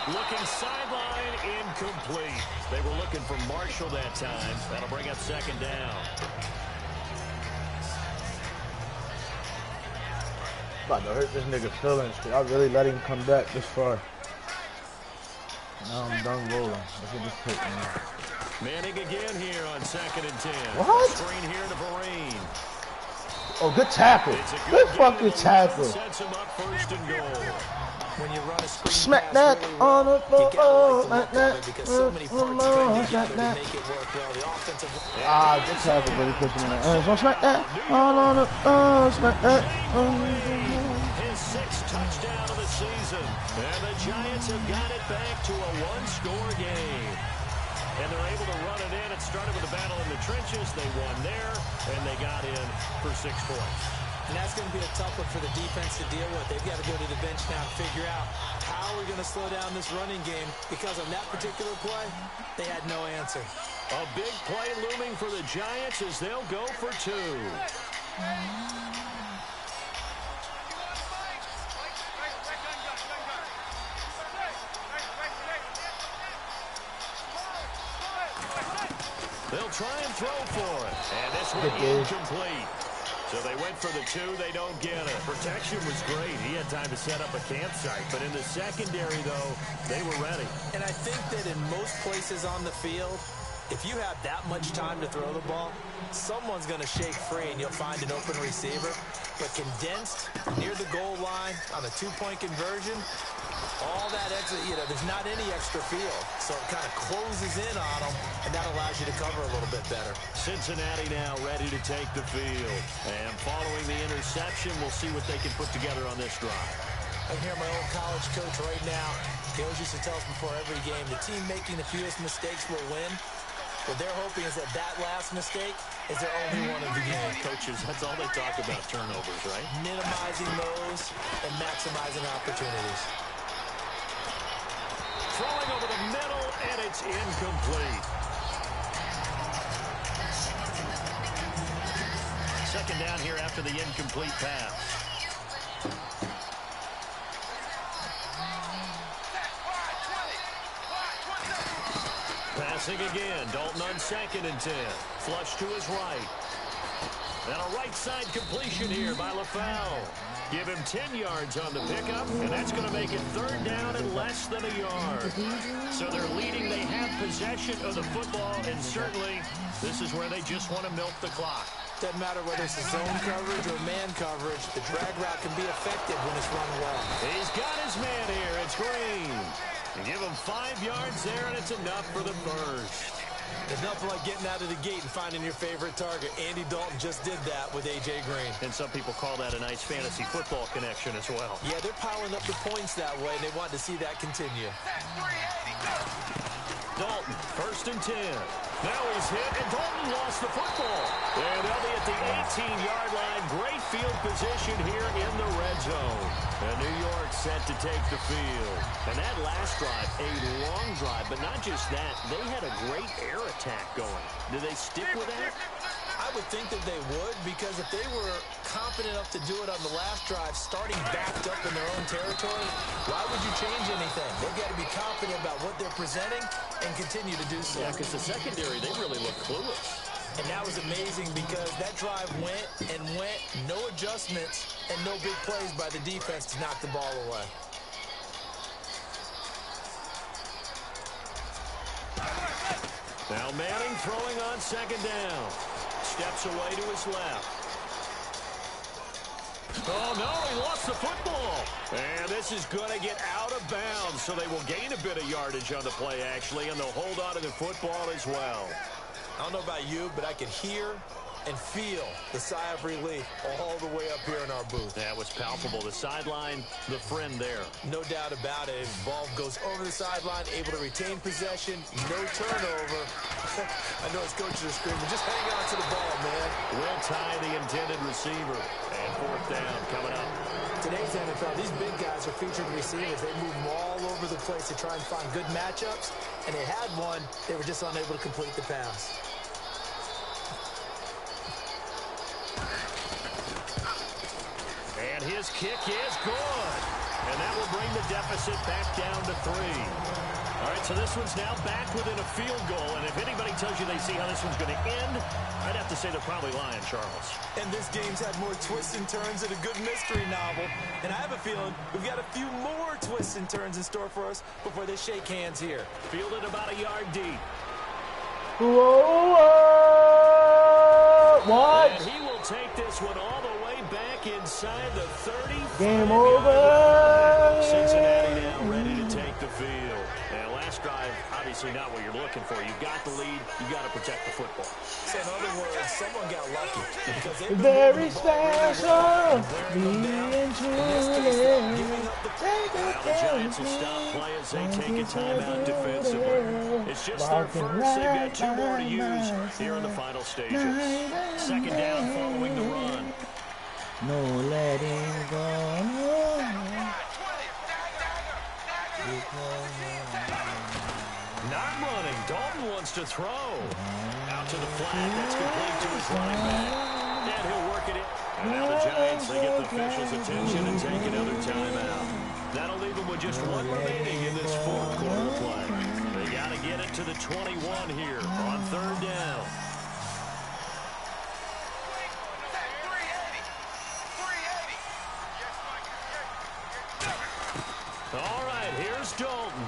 Speaker 2: Looking sideline, incomplete. They were looking for Marshall that time. That'll bring up second down.
Speaker 5: About to hurt this nigga feelings. I really let him come back this far. Now I'm done rolling. Look at this pick, man.
Speaker 2: Manning again here on 2nd and 10.
Speaker 5: What?
Speaker 2: Screen here to Vereen.
Speaker 5: Oh, good tackle. Good fucking tackle.
Speaker 2: Sets him up first and goal.
Speaker 3: When you run a screen
Speaker 5: Smack
Speaker 3: pass
Speaker 5: that
Speaker 3: really
Speaker 5: on
Speaker 3: well,
Speaker 5: the floor.
Speaker 3: you gotta like the
Speaker 5: Smack
Speaker 3: look of it
Speaker 5: that.
Speaker 3: because so many parts come together to make it work well. The offensive
Speaker 5: Good tackle, but he puts him in the end zone. Smack that all on the smack that.
Speaker 2: His 6th touchdown of the season. And the Giants have got it back to a 1-score game. And they're able to run it in. It started with a battle in the trenches. They won there, and they got in for 6 points.
Speaker 3: And that's going to be a tough one for the defense to deal with. They've got to go to the bench now and figure out how we're going to slow down this running game, because on that particular play, they had no answer.
Speaker 2: A big play looming for the Giants as they'll go for 2. They'll try and throw for it. And this one incomplete. So they went for the 2. They don't get it. Protection was great. He had time to set up a campsite. But in the secondary, though, they were ready.
Speaker 3: And I think that in most places on the field, if you have that much time to throw the ball, someone's going to shake free and you'll find an open receiver. But condensed near the goal line on a 2-point conversion, all that extra, there's not any extra field. So it kind of closes in on them, and that allows you to cover a little bit better.
Speaker 2: Cincinnati now ready to take the field. And following the interception, we'll see what they can put together on this drive.
Speaker 3: I hear my old college coach right now. He always used to tell us before every game, the team making the fewest mistakes will win. What they're hoping is that last mistake is their only one of the game.
Speaker 2: Coaches, that's all they talk about, turnovers, right?
Speaker 3: Minimizing those and maximizing opportunities.
Speaker 2: Throwing over the middle, and it's incomplete. Second down here after the incomplete pass. Passing again. Dalton on 2nd and 10. Flush to his right. And a right side completion here by LaFell. Give him 10 yards on the pickup, and that's going to make it third down and less than a yard. So they're leading. They have possession of the football, and certainly this is where they just want to milk the clock.
Speaker 3: Doesn't matter whether it's a zone coverage or man coverage. The drag route can be effective when it's run well.
Speaker 2: He's got his man here. It's Green. You give him 5 yards there, and it's enough for the first.
Speaker 3: There's nothing like getting out of the gate and finding your favorite target. Andy Dalton just did that with A.J. Green.
Speaker 2: And some people call that a nice fantasy football connection as well.
Speaker 3: Yeah, they're piling up the points that way, and they want to see that continue.
Speaker 2: Dalton, 1st and 10. Now he's hit, and Dalton lost the football. And they'll be at the 18-yard line. Great field position here in the red zone. And New York set to take the field. And that last drive, a long drive, but not just that. They had a great air attack going. Do they stick with that?
Speaker 3: I would think that they would, because if they were confident enough to do it on the last drive, starting backed up in their own territory, why would you change anything? They've got to be confident about what they're presenting and continue to do so.
Speaker 2: Yeah, because the secondary, they really look clueless.
Speaker 3: And that was amazing because that drive went and went, no adjustments, and no big plays by the defense to knock the ball away.
Speaker 2: Now Manning throwing on 2nd down. Steps away to his left. Oh, no, he lost the football. And this is going to get out of bounds, so they will gain a bit of yardage on the play, actually, and they'll hold on to the football as well.
Speaker 3: I don't know about you, but I can hear and feel the sigh of relief all the way up here in our booth.
Speaker 2: That was palpable. The sideline, the friend there.
Speaker 3: No doubt about it. Ball goes over the sideline, able to retain possession, no turnover. I know his coaches are screaming, just hang on to the ball, man.
Speaker 2: Will tie the intended receiver. And 4th down coming up.
Speaker 3: Today's NFL, these big guys are featured receivers. They move them all over the place to try and find good matchups, and they had one. They were just unable to complete the pass.
Speaker 2: And his kick is good. And that will bring the deficit back down to 3. All right, so this one's now back within a field goal. And if anybody tells you they see how this one's going to end, I'd have to say they're probably lying, Charles.
Speaker 3: And this game's had more twists and turns than a good mystery novel. And I have a feeling we've got a few more twists and turns in store for us before they shake hands here.
Speaker 2: Fielded about a yard deep.
Speaker 5: Whoa, what?
Speaker 2: And he will take this one all the way back inside the 30.
Speaker 5: Game over.
Speaker 2: Cincinnati now ready to take the field. And last drive, obviously not what you're looking for. You've got the lead. You've got to protect the football.
Speaker 3: So in other words, someone got lucky. Because
Speaker 5: very special. Being truly.
Speaker 2: Now the Giants will stop play as they take a timeout defensively. It's just their first. They've got 2 more to use here in the final stages. 2nd down following the run.
Speaker 5: No letting go.
Speaker 2: Not running. Dalton wants to throw. Out to the flat. That's complete to his linebacker. And he'll work it in. And now the Giants, they get the officials' attention and take another timeout. That'll leave them with just 1 remaining in this 4th quarter play. They got to get it to the 21 here on 3rd down. All right, here's Dalton.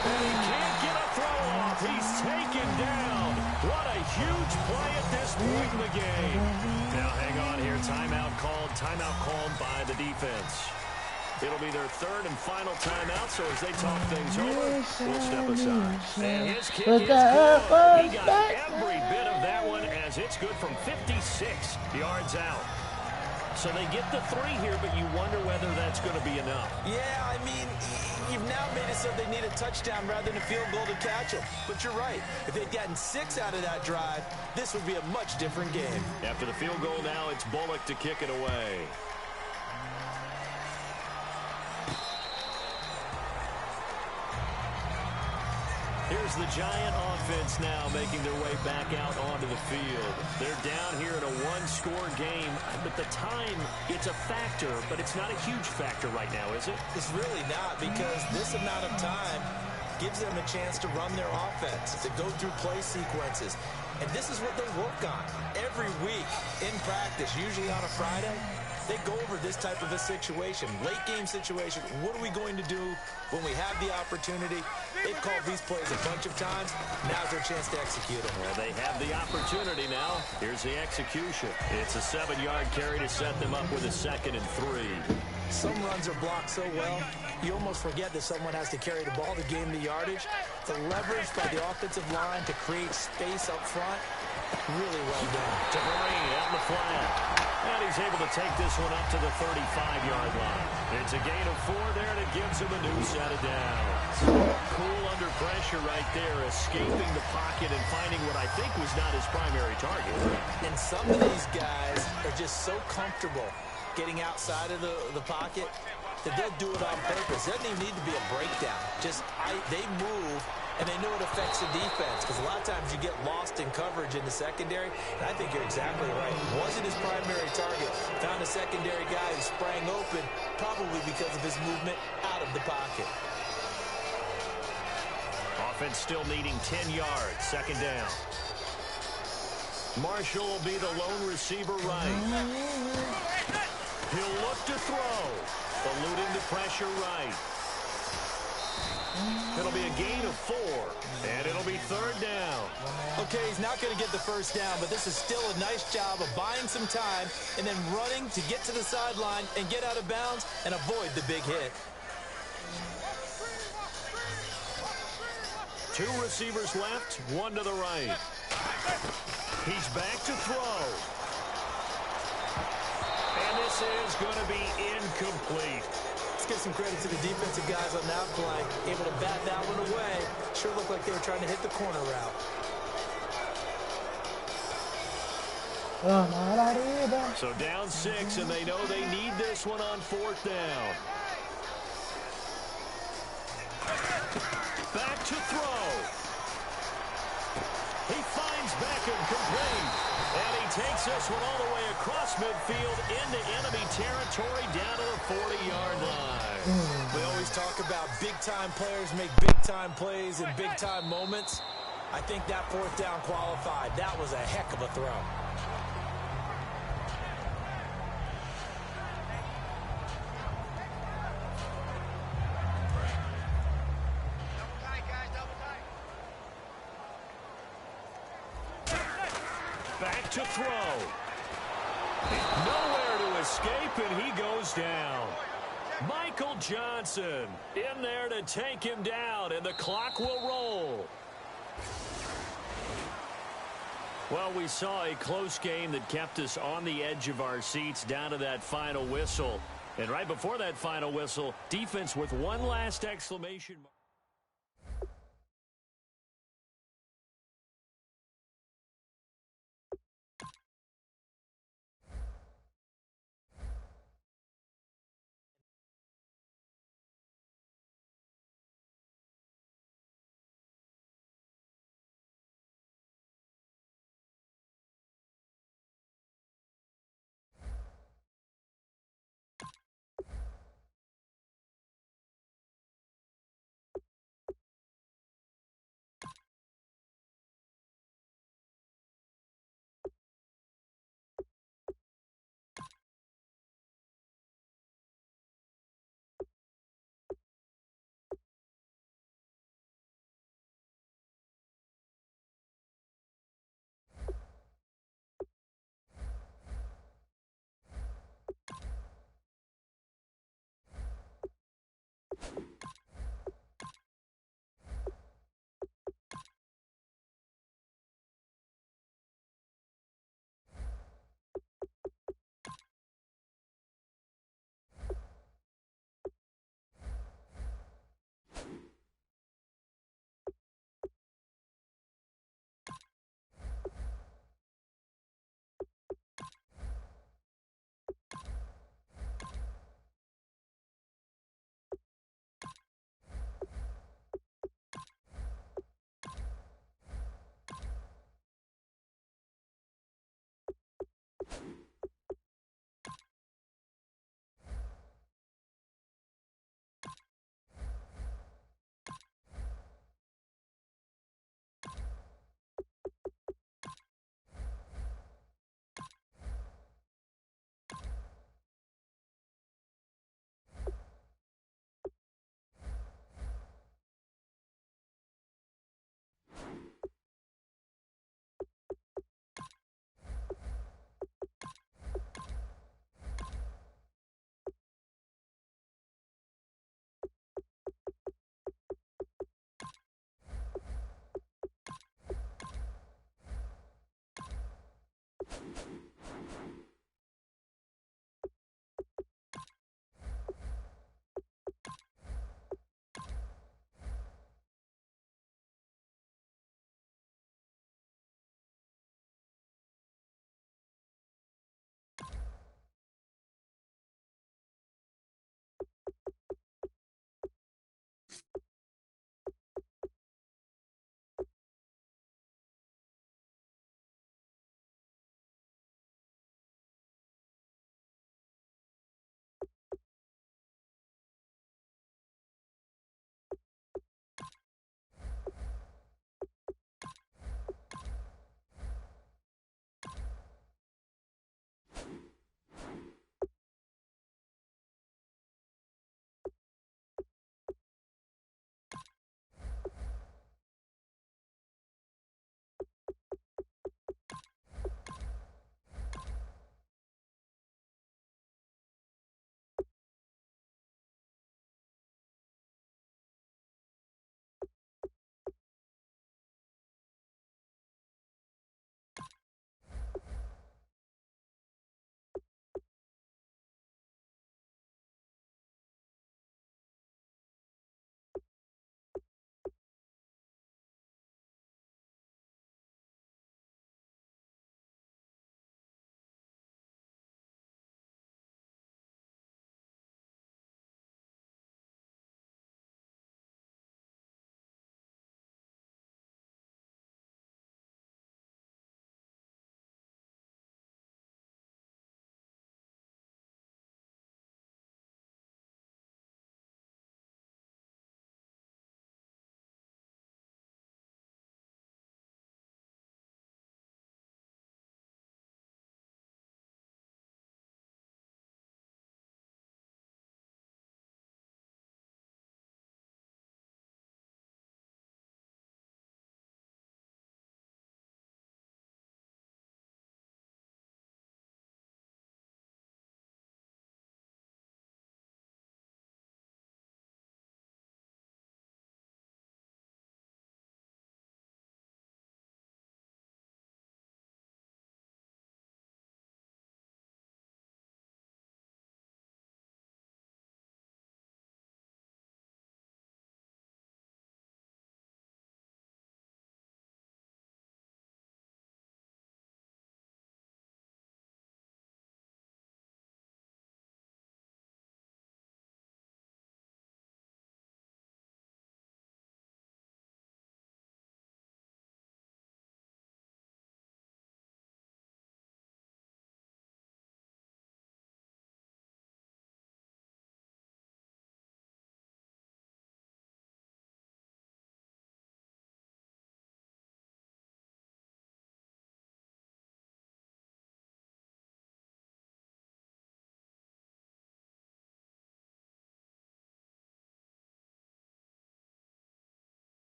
Speaker 2: And he can't get a throw off. He's taken down. What a huge play at this point in the game. Now, hang on here. Timeout called. Timeout called by the defense. It'll be their 3rd and final timeout, so as they talk things over, we'll step aside. And his kick is good. He got every bit of that one as it's good from 56 yards out. So they get the 3 here, but you wonder whether that's going to be enough.
Speaker 3: Yeah, I mean, you've now made it so they need a touchdown rather than a field goal to catch them. But you're right. If they'd gotten 6 out of that drive, this would be a much different game.
Speaker 2: After the field goal now, it's Bullock to kick it away. Here's the Giant offense now making their way back out onto the field. They're down here in a 1-score game, but the time, it's a factor, but it's not a huge factor right now, is it?
Speaker 3: It's really not, because this amount of time gives them a chance to run their offense, to go through play sequences. And this is what they work on every week in practice, usually on a Friday. They go over this type of a situation, late game situation. What are we going to do when we have the opportunity? They've called these plays a bunch of times. Now's their chance to execute them.
Speaker 2: Well, they have the opportunity now. Here's the execution. It's a 7-yard carry to set them up with a 2nd and 3.
Speaker 3: Some runs are blocked so well, you almost forget that someone has to carry the ball to gain the yardage. The leverage by the offensive line to create space up front, really well done.
Speaker 2: To Vereen out in the flat. And he's able to take this one up to the 35-yard line. It's a gain of 4 there, and it gives him a new set of downs. Cool under pressure right there, escaping the pocket and finding what I think was not his primary target.
Speaker 3: And some of these guys are just so comfortable getting outside of the pocket that they'll do it on purpose. It doesn't even need to be a breakdown. They move, and they know it affects the defense, because a lot of times you get lost in coverage in the secondary, and I think you're exactly right. Wasn't his primary target. Found a secondary guy who sprang open, probably because of his movement out of the pocket.
Speaker 2: Offense still needing 10 yards, 2nd down. Marshall will be the lone receiver right. He'll look to throw. Eluding the pressure right. It'll be a gain of 4, and it'll be 3rd down.
Speaker 3: Okay, he's not going to get the first down, but this is still a nice job of buying some time and then running to get to the sideline and get out of bounds and avoid the big hit.
Speaker 2: 2 receivers left, 1 to the right. He's back to throw. And this is going to be incomplete.
Speaker 3: Let's give some credit to the defensive guys on that play. Able to bat that one away. Sure looked like they were trying to hit the corner route.
Speaker 2: So down 6, and they know they need this one on 4th down. Back to throw. He finds Beckham complete. And he takes this one all the way across midfield into enemy territory down to the 40-yard line.
Speaker 3: We always talk about big-time players make big-time plays in big-time moments. I think that 4th down qualified. That was a heck of a throw.
Speaker 2: Back to throw. Nowhere to escape, and he goes down. Michael Johnson in there to take him down, and the clock will roll. Well, we saw a close game that kept us on the edge of our seats down to that final whistle. And right before that final whistle, defense with one last exclamation mark.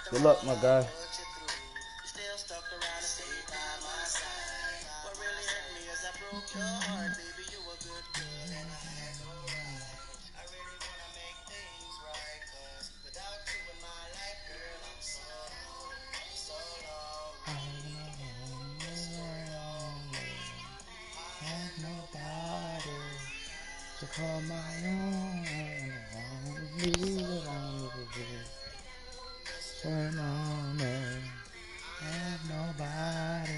Speaker 5: Good luck, my guy. To call my own, turn on me, have nobody.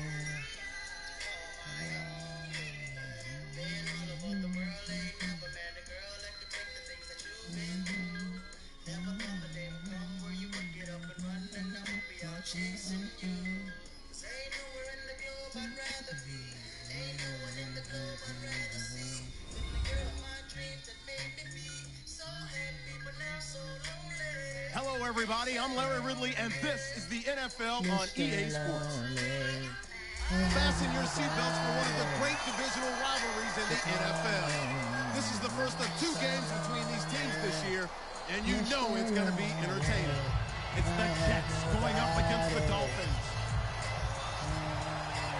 Speaker 1: Hello, everybody. I'm Larry Ridley, and this is the NFL on EA Sports. Fasten your seatbelts for one of the great divisional rivalries in the NFL. This is the first of 2 games between these teams this year, and you know it's going to be entertaining. It's the Jets going up against the Dolphins.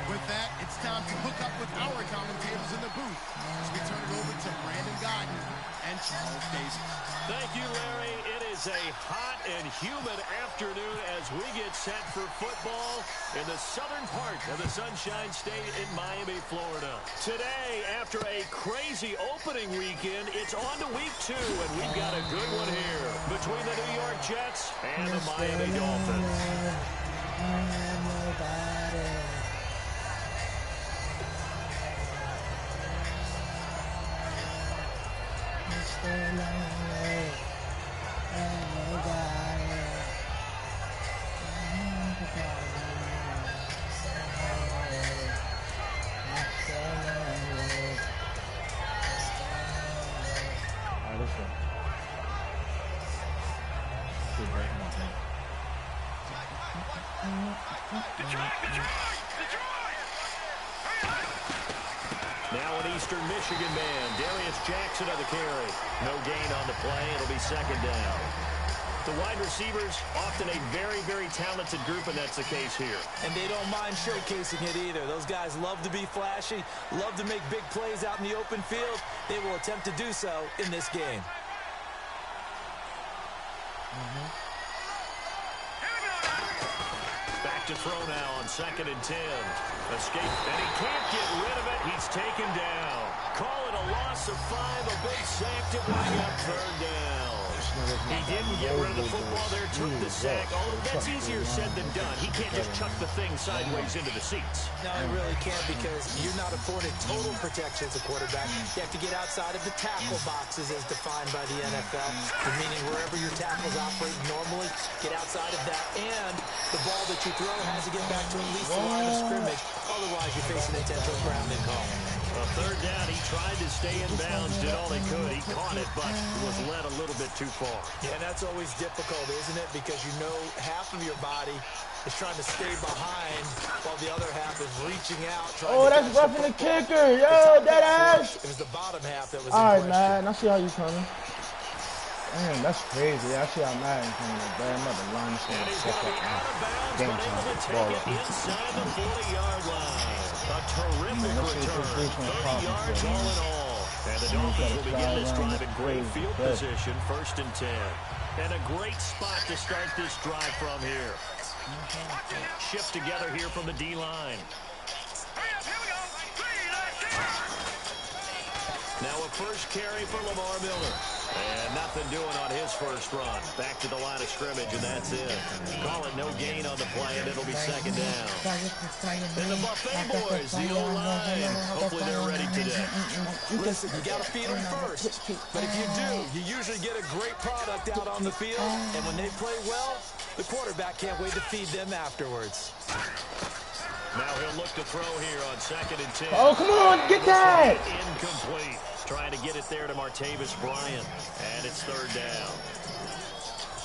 Speaker 1: With that, it's time to hook up with our commentators in the booth as we turn it over to Brandon Godden and Charles Daisy.
Speaker 2: Thank you, Larry. It is a hot and humid afternoon as we get set for football in the southern part of the Sunshine State in Miami, Florida. Today, after a crazy opening weekend, it's on to week 2, and we've got a good one here between the New York Jets and the Miami Dolphins. Now an Eastern Michigan man, Darius Jackson on the carry. No gain on the play. It'll be second down. The wide receivers, often a very, very talented group, and that's the case here.
Speaker 3: And they don't mind showcasing it either. Those guys love to be flashy, love to make big plays out in the open field. They will attempt to do so in this game.
Speaker 2: Back to throw now on 2nd and 10. Escape, and he can't get rid of it. He's taken down. Call it a loss of 5, a big sack to bring up 3rd down. He didn't get rid of the football there, took the sack. Oh, that's easier said than done. He can't just chuck the thing sideways into the seats.
Speaker 3: No, he really can't because you're not afforded total protection as a quarterback. You have to get outside of the tackle boxes as defined by the NFL, meaning wherever your tackles operate normally, get outside of that. And the ball that you throw has to get back to at least the line of scrimmage. Otherwise, you're facing an intentional grounding call.
Speaker 2: A 3rd down, he tried to stay in bounds, did all he could. He caught it, but was led a little bit too far.
Speaker 3: Yeah, and that's always difficult, isn't it? Because you know half of your body is trying to stay behind while the other half is reaching out.
Speaker 5: Oh, that's roughing the kicker. Yo, that ass.
Speaker 3: It was the bottom half that was
Speaker 5: all right,
Speaker 3: in question.
Speaker 5: man. I see how you coming. Damn, that's crazy. I see how Madden coming. Like, I'm about to line this one fuck up. Game time. Ball up.
Speaker 2: Inside the 40-yard line. A terrific return. 30 yards all in all. And the Dolphins will begin this drive in great field position, 1st and 10. And a great spot to start this drive from here. Shift together here from the D-line. Now a first carry for Lamar Miller. And nothing doing on his first run. Back to the line of scrimmage, and that's it. Call it no gain on the play, and it'll be 2nd down. And the Buffet boys, the O-line. Hopefully they're ready today.
Speaker 3: Listen, you got to feed them first. But if you do, you usually get a great product out on the field. And when they play well, the quarterback can't wait to feed them afterwards.
Speaker 2: Now he'll look to throw here on 2nd and 10.
Speaker 5: Oh, come on, get that!
Speaker 2: Incomplete. Trying to get it there to Martavis Bryant. And it's 3rd down.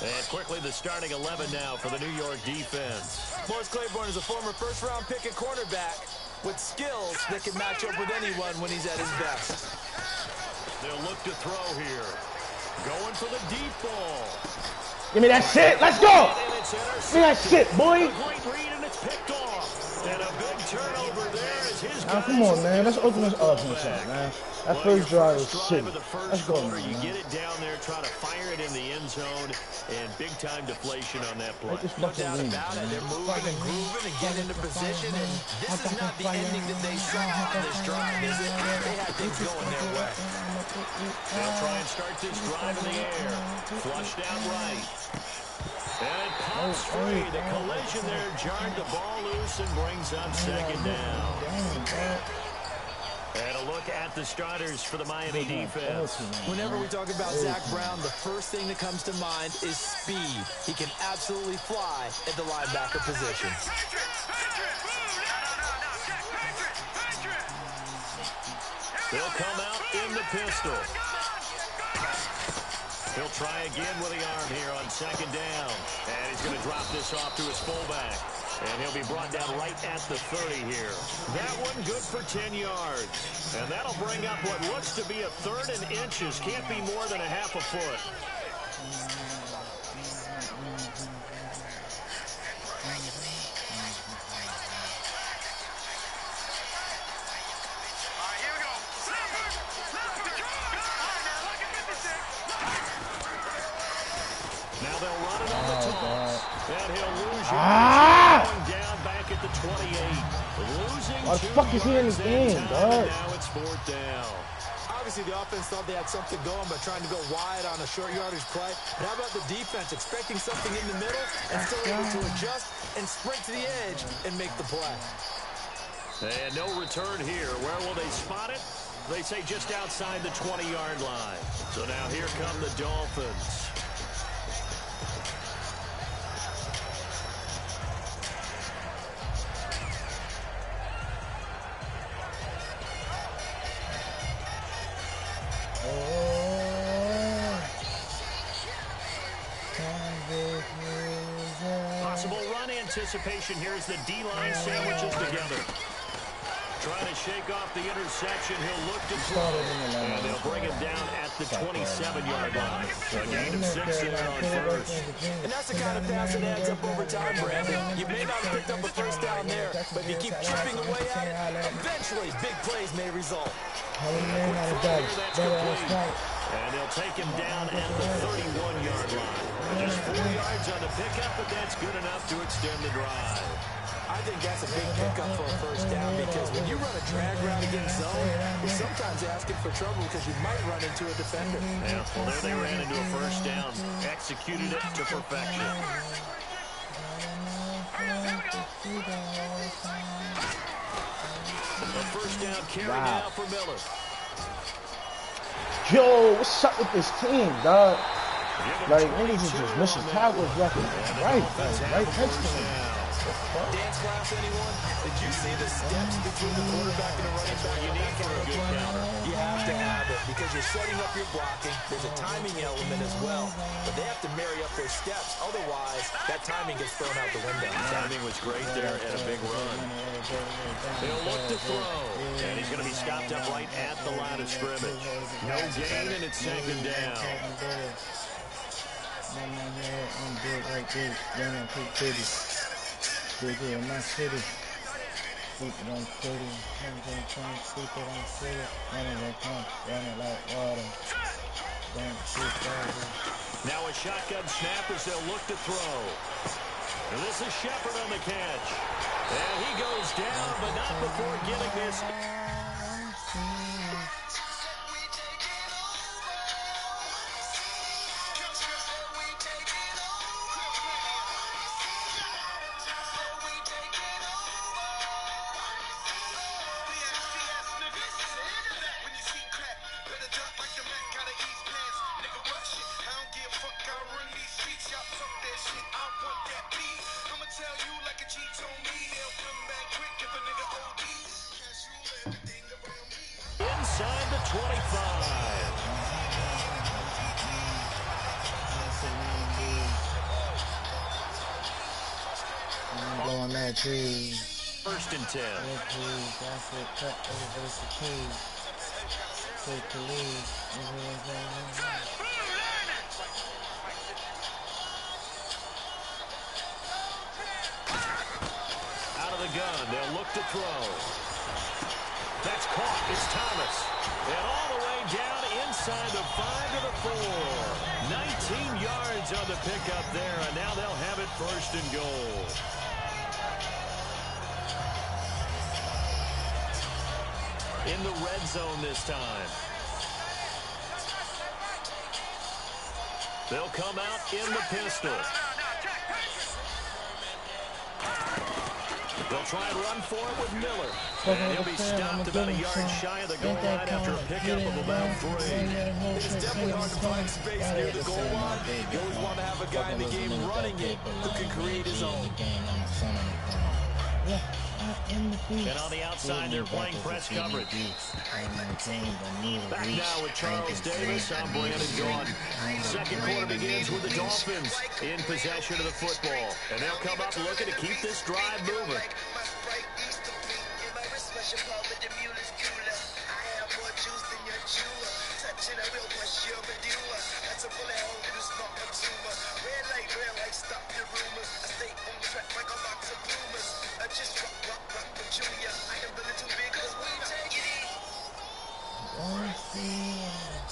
Speaker 2: And quickly the starting 11 now for the New York defense.
Speaker 3: Morris Claiborne is a former first-round pick at cornerback with skills that can match up with anyone when he's at his best.
Speaker 2: They'll look to throw here. Going for the deep ball.
Speaker 5: Give me that shit. Let's go. Give me that shit, boy.
Speaker 2: Great read, and it's picked off. And a big turnover there as his
Speaker 5: Now, come on, man. Let's open this offense up, man. That first drive was shitty. Let's go, man.
Speaker 2: You get it down there, try to fire it in the end zone, and big-time deflation on that play.
Speaker 3: No doubt about it. They're moving and grooving and getting into position, and this is not the ending that they saw on this drive, is it? They had things going their way.
Speaker 2: They'll try and start this drive in the air. Flushed out right. And it pops free. The collision there jarred the ball loose and brings up second down. And a look at the starters for the Miami defense.
Speaker 3: Whenever we talk about Zach Brown, the first thing that comes to mind is speed. He can absolutely fly at the linebacker position.
Speaker 2: He'll come out in the pistol. He'll try again with the arm here on second down. And he's going to drop this off to his fullback. And he'll be brought down right at the 30 here. That one good for 10 yards. And that'll bring up what looks to be a third and inches. Can't be more than a half a foot. Now they'll run it on the toss. And he'll lose down back at the 28. Losing
Speaker 5: Why the fuck is he in this game, dog?
Speaker 2: Now it's fourth down.
Speaker 3: Obviously, the offense thought they had something going by trying to go wide on a short yardage play. But how about the defense expecting something in the middle and still able to adjust and sprint to the edge and make the play?
Speaker 2: And no return here. Where will they spot it? They say just outside the 20-yard line. So now here come the Dolphins. Possible run anticipation here as the D-line sandwiches together. Trying to shake off the interception. He'll look to throw. And they'll bring him down at the 27-yard line. A gain of 6 there on first.
Speaker 3: And that's the kind of pass that adds up over time, Brandon. You may not have picked up a first down there, but if you keep chipping away at it, eventually big plays may result.
Speaker 2: And they'll take him down at the 31-yard line. Just 4 yards on the pickup, but that's good enough to extend the drive.
Speaker 3: I think that's a big pickup for a first down because when you run a drag route against zone, you're sometimes asking for trouble because you might run into a defender.
Speaker 2: Yeah, well, there they ran into a first down. Executed it to perfection. A first down carry now for Miller.
Speaker 5: Yo, what's up with this team, dog? Like, niggas is just missing tackles left and right. Right next to him.
Speaker 3: Dance class, anyone? Did you see the steps between the quarterback and the running back?
Speaker 2: You need for a good counter.
Speaker 3: You have to have it because you're setting up your blocking. There's a timing element as well, but they have to marry up their steps. Otherwise, that timing gets thrown out the window.
Speaker 2: Timing was great there and a big run. He'll look to throw, and he's going to be stopped up right at the line of scrimmage. No gain, and it's second down.
Speaker 5: Big in my city. Keep it on city. Keep it on city. Running like pump, running like water.
Speaker 2: Now a shotgun snap as they'll look to throw. And this is Shepard on the catch. And he goes down, but not before getting this. Inside the 25.
Speaker 5: Blowing that tree.
Speaker 2: First and 10.
Speaker 5: Take the lead.
Speaker 2: gun. They'll look to throw. That's caught. It's Thomas. And all the way down inside the 5 to the 4. 19 yards on the pickup there, and now they'll have it 1st and goal. In the red zone this time. They'll come out in the pistol. They'll try and run for it with Miller. And he'll be stopped about a yard shy of the goal line after a pickup of about 3.
Speaker 3: It's definitely hard to find space near the goal line. You always want to have a guy in the game running it who can create his own.
Speaker 2: And on the outside, they're playing press coverage. Back now with Charles Davis. I'm Brandon Gaudin. Second quarter begins with the Dolphins in possession of the football. And they'll come up looking to keep this drive moving.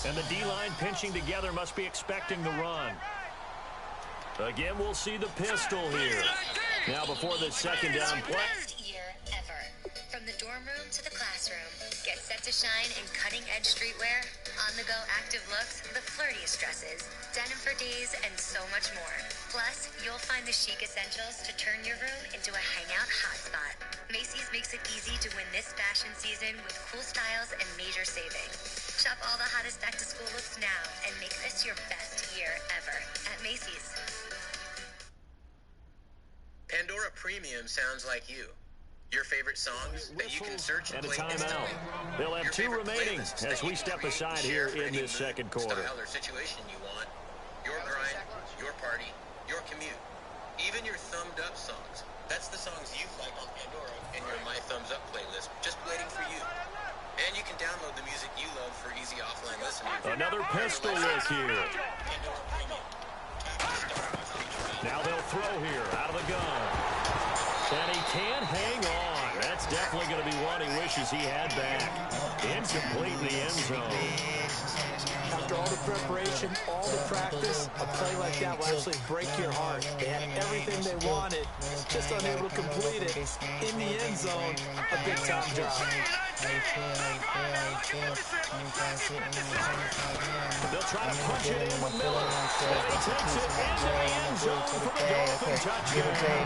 Speaker 2: And the D-line pinching together must be expecting the run. Again, we'll see the pistol here. Now before the second down play.
Speaker 6: Best year ever. From the dorm room to the classroom. Get set to shine in cutting-edge streetwear, on-the-go active looks, the flirtiest dresses, denim for days, and so much more. Plus, you'll find the chic essentials to turn your room into a hangout hotspot. Macy's makes it easy to win this fashion season with cool styles and major savings. Shop all the hottest back-to-school looks now and make this your best year ever at Macy's.
Speaker 7: Pandora Premium sounds like you. Your favorite songs that you can search and play instantly.
Speaker 2: They'll have 2 remaining as we step aside here in this second quarter.
Speaker 7: Style or situation you want. Your grind, your party, your commute. Even your thumbed-up songs. That's the songs you like on Pandora in your My Thumbs Up playlist, just waiting for you. And you can download the music you love for easy offline listening.
Speaker 2: Another pistol look here. Now they'll throw here out of the gun. And he can't hang on. That's definitely going to be one he wishes he had back. Incomplete in the end zone.
Speaker 3: After all the preparation, all the practice, a play like that will actually break your heart. They had everything they wanted, just unable to complete it. In the end zone, a big-time drop.
Speaker 2: They'll try to punch it in with Miller. And he takes it into the end zone for the Dolphin touchdown.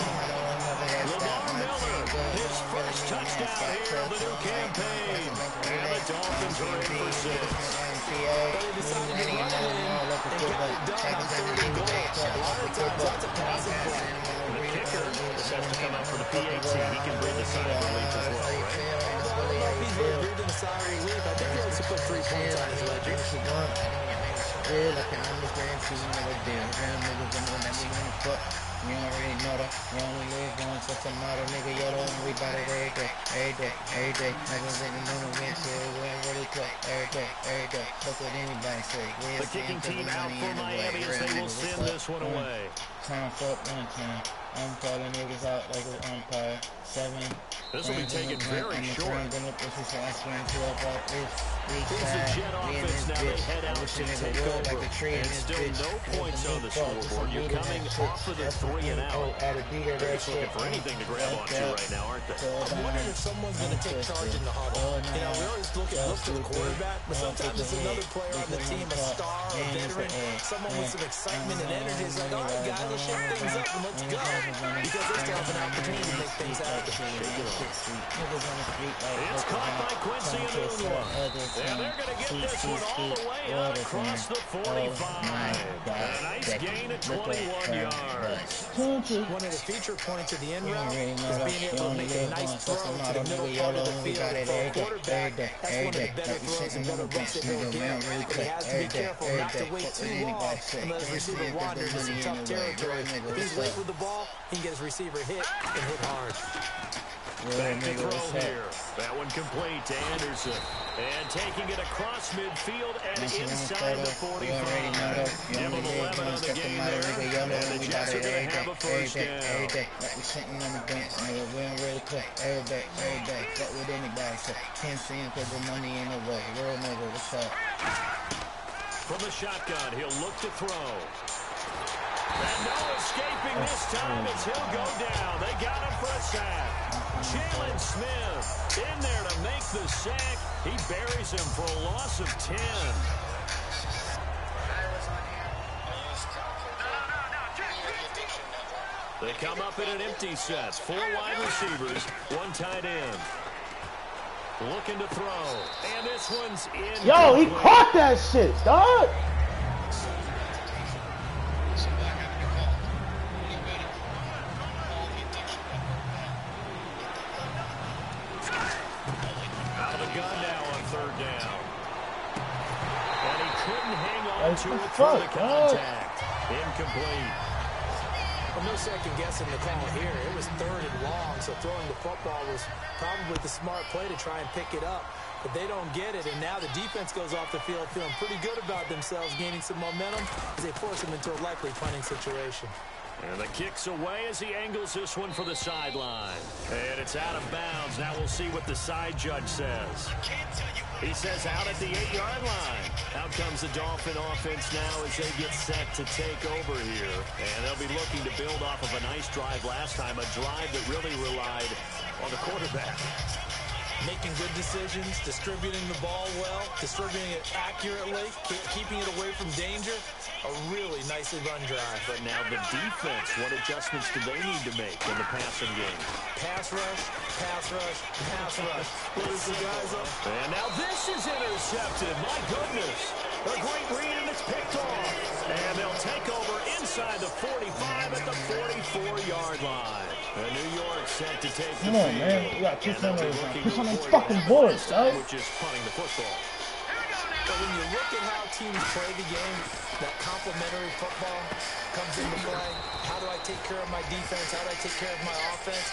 Speaker 2: Lamar Miller, his first touchdown here of the new campaign. And the Dolphins are in for 6.
Speaker 3: But they decided to run it in and got it done on 3rd and goal. A lot of times, that's a passing play.
Speaker 2: The kicker just has to come out for the PAT. He can breathe a sigh of relief as well, right?
Speaker 3: I don't know if he's really breathing a sigh of relief. I think he likes to put 3 points on his ledger.
Speaker 5: I can understand she's never deal. Real niggas don't know that we gonna fuck. You already know that. We only live once. What's the matter, nigga? Yellow and we bout it every day. Every day, every day. Niggas didn't know the windshield. We ain't really cut. Every day, every day. Fuck what anybody say.
Speaker 2: The kicking team out for Miami as they will send this one away.
Speaker 5: Time fuck one time. I'm calling niggas out like an umpire. 7.
Speaker 2: This will be taken very short. Here's the Jet offense now. They head out to take over. And still no points on the scoreboard. You're coming off of the 3 and out. They're just looking for anything to grab onto right now, aren't they?
Speaker 3: I'm wondering if someone's going to take charge in the huddle. You know, we always look to the quarterback, but sometimes it's another player on the team, a star, a veteran, someone with some excitement and energy. It's like, all right, guys, let's shake things up and let's go. Because they still have an opportunity to make things happen.
Speaker 2: It's caught by Quincy Enunwa. And they're going to get this one all the way out across the 45. A nice gain of 21 yards.
Speaker 3: One of the feature points of the end route is being able to make a nice throw to the middle part of the field. For a quarterback, that's one of the better throws and better looks that he'll get. But he has to be careful not to wait too long and let his receiver wander into some tough territory. If he's late with the ball, he can get his receiver hit and hit hard.
Speaker 2: Back to throw here. That one complete to Anderson. And taking it across midfield and inside the 45. Give them 11 on the game there. And the Jets are going to have a first down.
Speaker 5: Every day, like we sitting on the bench, nigga, we don't really play. Every day, fuck with anybody, so can't see him cause the money ain't no way. Real nigga, what's up?
Speaker 2: From the shotgun, he'll look to throw. And no escaping this time as he'll go down. They got him for a sack. Jalen Smith in there to make the sack. He buries him for a loss of 10. They come up in an empty set. 4 wide receivers, 1 tight end. Looking to throw. And this one's in.
Speaker 5: Yo, he caught that shit, dog.
Speaker 2: Out of the gun now on 3rd down. And he couldn't hang on to it through the contact. Incomplete.
Speaker 3: Well, no second guessing the call here. It was 3rd and long, so throwing the football was probably the smart play to try and pick it up. But they don't get it, and now the defense goes off the field feeling pretty good about themselves, gaining some momentum as they force them into a likely punting situation.
Speaker 2: And the kick's away as he angles this one for the sideline. And it's out of bounds. Now we'll see what the side judge says. He says out at the 8-yard line. Out comes the Dolphin offense now as they get set to take over here. And they'll be looking to build off of a nice drive last time, a drive that really relied on the quarterback.
Speaker 3: Making good decisions, distributing the ball well, distributing it accurately, keeping it away from danger. A really nicely run drive.
Speaker 2: But now the defense, what adjustments do they need to make in the passing game?
Speaker 3: Pass rush, pass rush, pass rush. Close the guys up.
Speaker 2: And now this is intercepted. My goodness. A great read, and it's picked off. And they'll take over inside the 45 at the 44-yard line. And New York set to take the field.
Speaker 5: Come on, man. We got 2 turnovers. Push on them fucking boards, dog.
Speaker 2: Which is punting the football.
Speaker 3: But when you look at how teams play the game, that complementary football comes into play. How do I take care of my defense? How do I take care of my offense?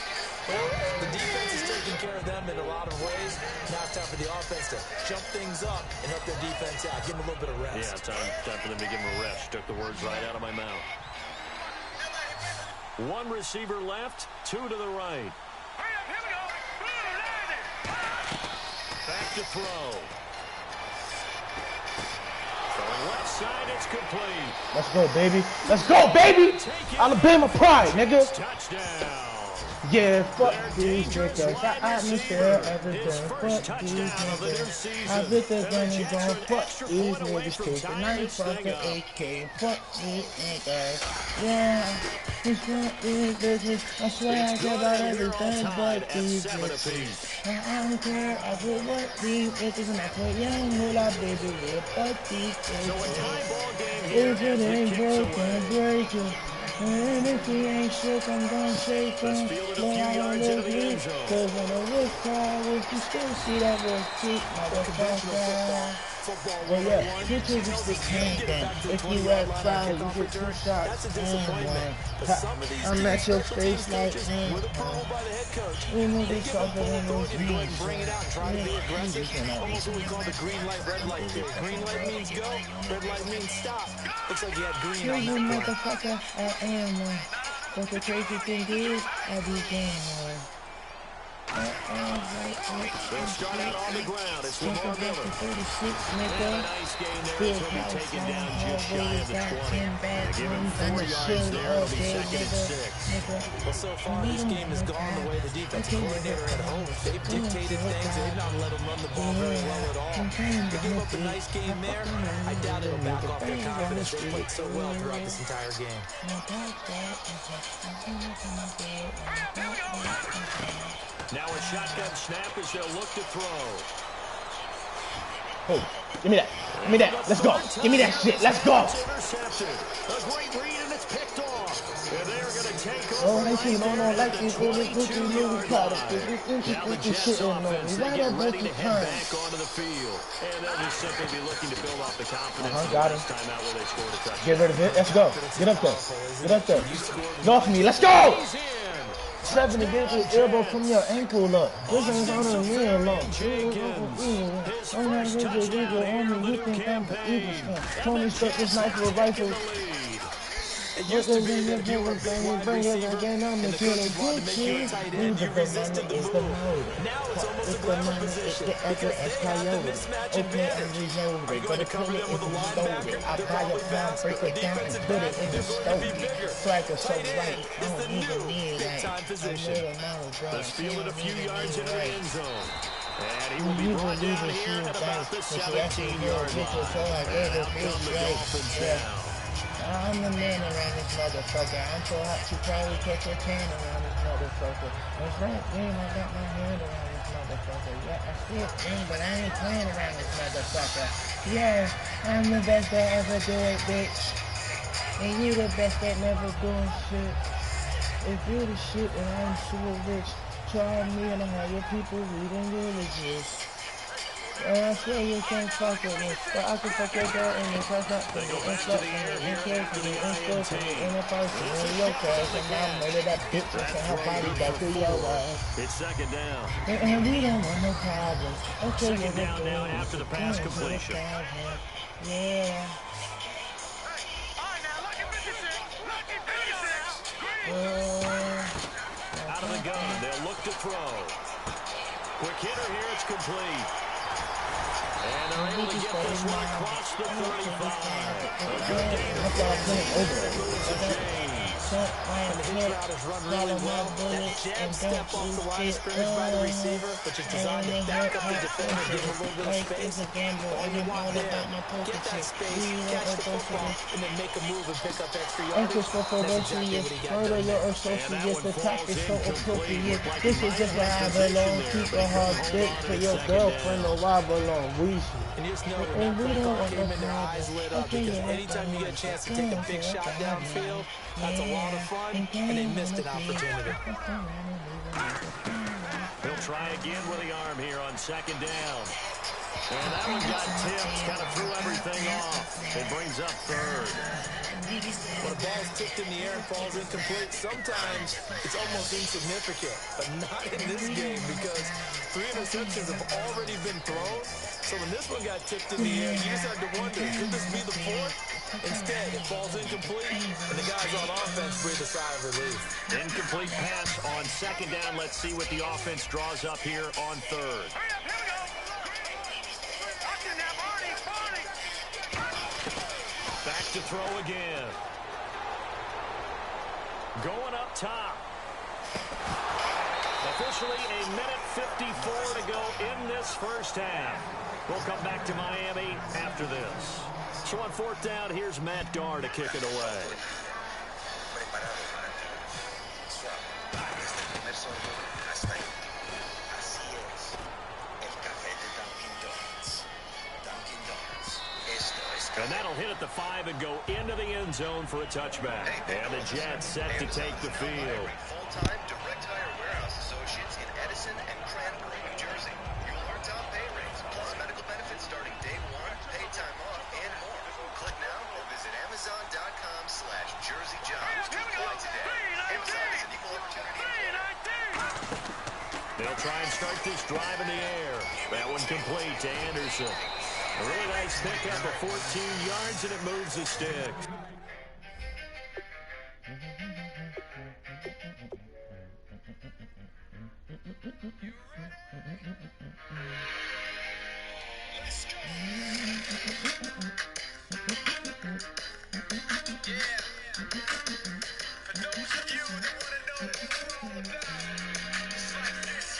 Speaker 3: Well, the defense is taking care of them in a lot of ways. Now it's time for the offense to jump things up and help their defense out. Give them a little bit of rest.
Speaker 2: Yeah, time for them to give them a rest. Took the words right out of my mouth. 1 receiver left, 2 to the right. Back to throw. Left side, it's complete.
Speaker 5: Let's go, baby. Let's go, baby. Alabama pride, nigga.
Speaker 2: Touchdown.
Speaker 5: Yeah, fuck these niggas. I share everything. Fuck these niggas. I bet they're gonna go. Fuck these niggas. Take the 95 to AK. Fuck these niggas. Yeah. It's not these bitches. I swear I care about everything but these bitches. I don't care. I feel what these bitches and I put young moolah baby with. Fuck these bitches. If it ain't broken, break it. And if he ain't shook, I'm gonna shake him. Boy, I don't look weak, cause when I look hard, if you still see that little cheek, motherfucker. Well, yeah, pitches is the king thing. If you outside, you get 2 shots. I'm at your face like, we need to talk about this.
Speaker 3: Bring it out and try to be aggressive. Almost what we call the green light, red light theory. Green light means go, red light means stop. Looks like you had green on
Speaker 5: You
Speaker 3: that play.
Speaker 5: motherfucker, I am one. But the crazy thing is, I be game one.
Speaker 2: They'll start out on the ground. It's Lamar Miller.
Speaker 5: 36,
Speaker 2: And a nice gain there. He'll be taken down just shy of the 20. They give him 4 yards there. It'll be 2nd and 6.
Speaker 3: Well, so far, this game has gone the way the defensive coordinator at home. They've dictated things. They've not let them run the ball very well at all. They give up a nice game there. I doubt it'll back off their confidence. They played so well throughout this entire game.
Speaker 2: Now a shotgun snap as they'll look to throw.
Speaker 5: Oh, give me that. Give me that. Let's go. Give me that shit. Let's go.
Speaker 2: Intercepted. A great read and it's picked off. And they're going to take over.
Speaker 5: Oh, they see, no, like this. Now the Jets
Speaker 2: offense, they get ready to head back onto the field. And they'll just simply be looking to build off the confidence of the last time out where they scored a touchdown.
Speaker 5: Get rid of it. Let's go. Get up there. Get up there. Get off me. Let's go.
Speaker 2: He's in.
Speaker 5: 7 to get the elbow from your ankle up. This ain't on a meal long.
Speaker 2: His first touchdown here of the new campaign.
Speaker 5: Tony stuck this knife with a rifle.
Speaker 3: It used to be that if you were a big wide receiver and the coaches wanted to make you a tight end, you resisted the move. Now it's almost a glamour position because they have the mismatch advantage. Are you going to cover them with a linebacker that they're probably faster, a defensive back they're going to be bigger? Tight end is the new big-time position.
Speaker 2: Let's field it a few yards into the end zone. And he will be brought down here at about the 17-yard line. And out come the Dolphins now.
Speaker 5: I'm the man around this motherfucker. I'm so hot you probably catch a can around this motherfucker. That's right, damn, I got my hand around this motherfucker. Yeah, I see it, damn, but I ain't playing around this motherfucker. Yeah, I'm the best that ever do it, bitch. And you the best that never doing shit. If you the shit and I'm super rich, try me and all your people reading villages. And I swear you can't fuck with me, but I can fuck your girl and you fuck up for me, and fuck for me, and kill for me, and steal for me, and if I see me in your class, and I murder that bitch and send her body back to your ass.
Speaker 2: It's second down.
Speaker 5: And we don't want no problems. Okay,
Speaker 2: Second down now after the pass completion.
Speaker 5: Yeah.
Speaker 2: Out of the gun, they'll look to throw. Quick hitter here, it's complete. And they're able to get this one across the 35. A good gain of 4 moves the chains.
Speaker 3: And his route is run really well. That jab step off the line of scrimmage by the receiver, which is designed to back up the defender, give him a little bit of space. All you want there, get that space, catch the football, and then make a move and pick up extra yardage. That's exactly what he got done
Speaker 5: your
Speaker 3: there.
Speaker 5: associates, the tactics so appropriate. This is just where I belong. Keep a hard dick for your girlfriend or I belong.
Speaker 3: And just know when that play call came in, their eyes lit up because anytime you get a chance to take a big shot downfield, that's a lot of fun, and they missed an opportunity.
Speaker 2: He'll try again with the arm here on second down. And that one got tipped, kind of threw everything off. It brings up third.
Speaker 3: When a ball's tipped in the air and falls incomplete, sometimes it's almost insignificant, but not in this game because 3 interceptions have already been thrown. So when this one got tipped in the air, you just had to wonder, could this be the 4th? Instead, it falls incomplete, and the guys on offense breathe a sigh of relief.
Speaker 2: Incomplete pass on second down. Let's see what the offense draws up here on third. Back to throw again. Going up top. Officially a minute 54 to go in this first half. We'll come back to Miami after this. So on fourth down, here's Matt Garr to kick it away. And that'll hit at the 5 and go into the end zone for a touchback. And the Jets set to take the field.
Speaker 4: Full-time direct hire warehouse associates in Edison and Cranbrook, New Jersey. You'll earn top pay rates, plus medical benefits starting day 1, paid time off, and more. Click now or visit Amazon.com/JerseyJobs to apply today. Amazon is an equal opportunity employer.
Speaker 2: They'll try and start this drive in the air. That one complete to Anderson. A really nice pickup of 14 yards, and it moves the sticks.
Speaker 4: Let's go. Yeah. For those of you that want to know more about it's like this,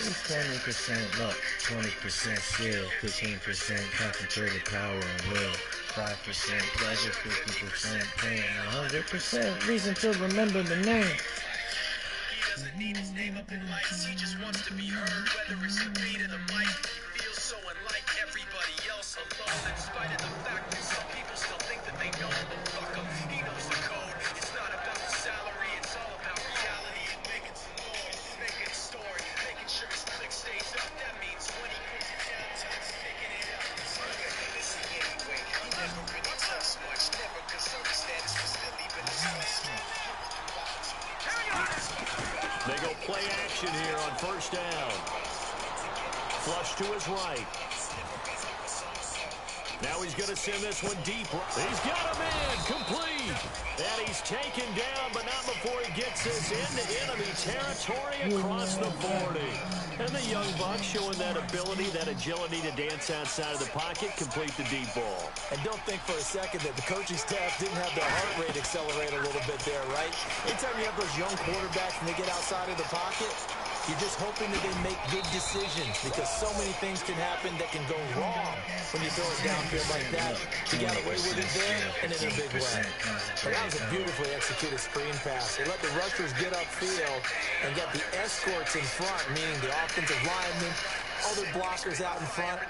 Speaker 5: It's 20% luck, 20% skill, 15% concentrated power and will, 5% pleasure, 50% pain, 100% reason to remember the name.
Speaker 4: He doesn't need his name up in lights, he just wants to be heard, whether it's the beat or the mic. He feels so unlike everybody else, alone in spite of the fact that some people still think that they know him, but fuck him, he knows the code. It's not about the salary, it's all about reality and making some more, making a story, making sure his click stays up. That means when he puts it down, time's picking it up. Listen anyway, he never really talks much, never concerned his status, but still even his thoughts.
Speaker 2: action here on first down. Flush to his right. Now he's going to send this one deep. He's got him in. Complete. And he's taken down, but not before he gets this into enemy territory across the 40. And the young buck showing that ability, that agility to dance outside of the pocket, complete the deep ball.
Speaker 3: And don't think for a second that the coaching staff didn't have their heart rate accelerate a little bit there, right? Anytime you have those young quarterbacks and they get outside of the pocket, you're just hoping that they make good decisions because so many things can happen that can go wrong when you throw it downfield like that. He got away with it there and in a big way. But that was a beautifully executed screen pass. They let the rushers get upfield and get the escorts in front, meaning the offensive linemen, other blockers out in front,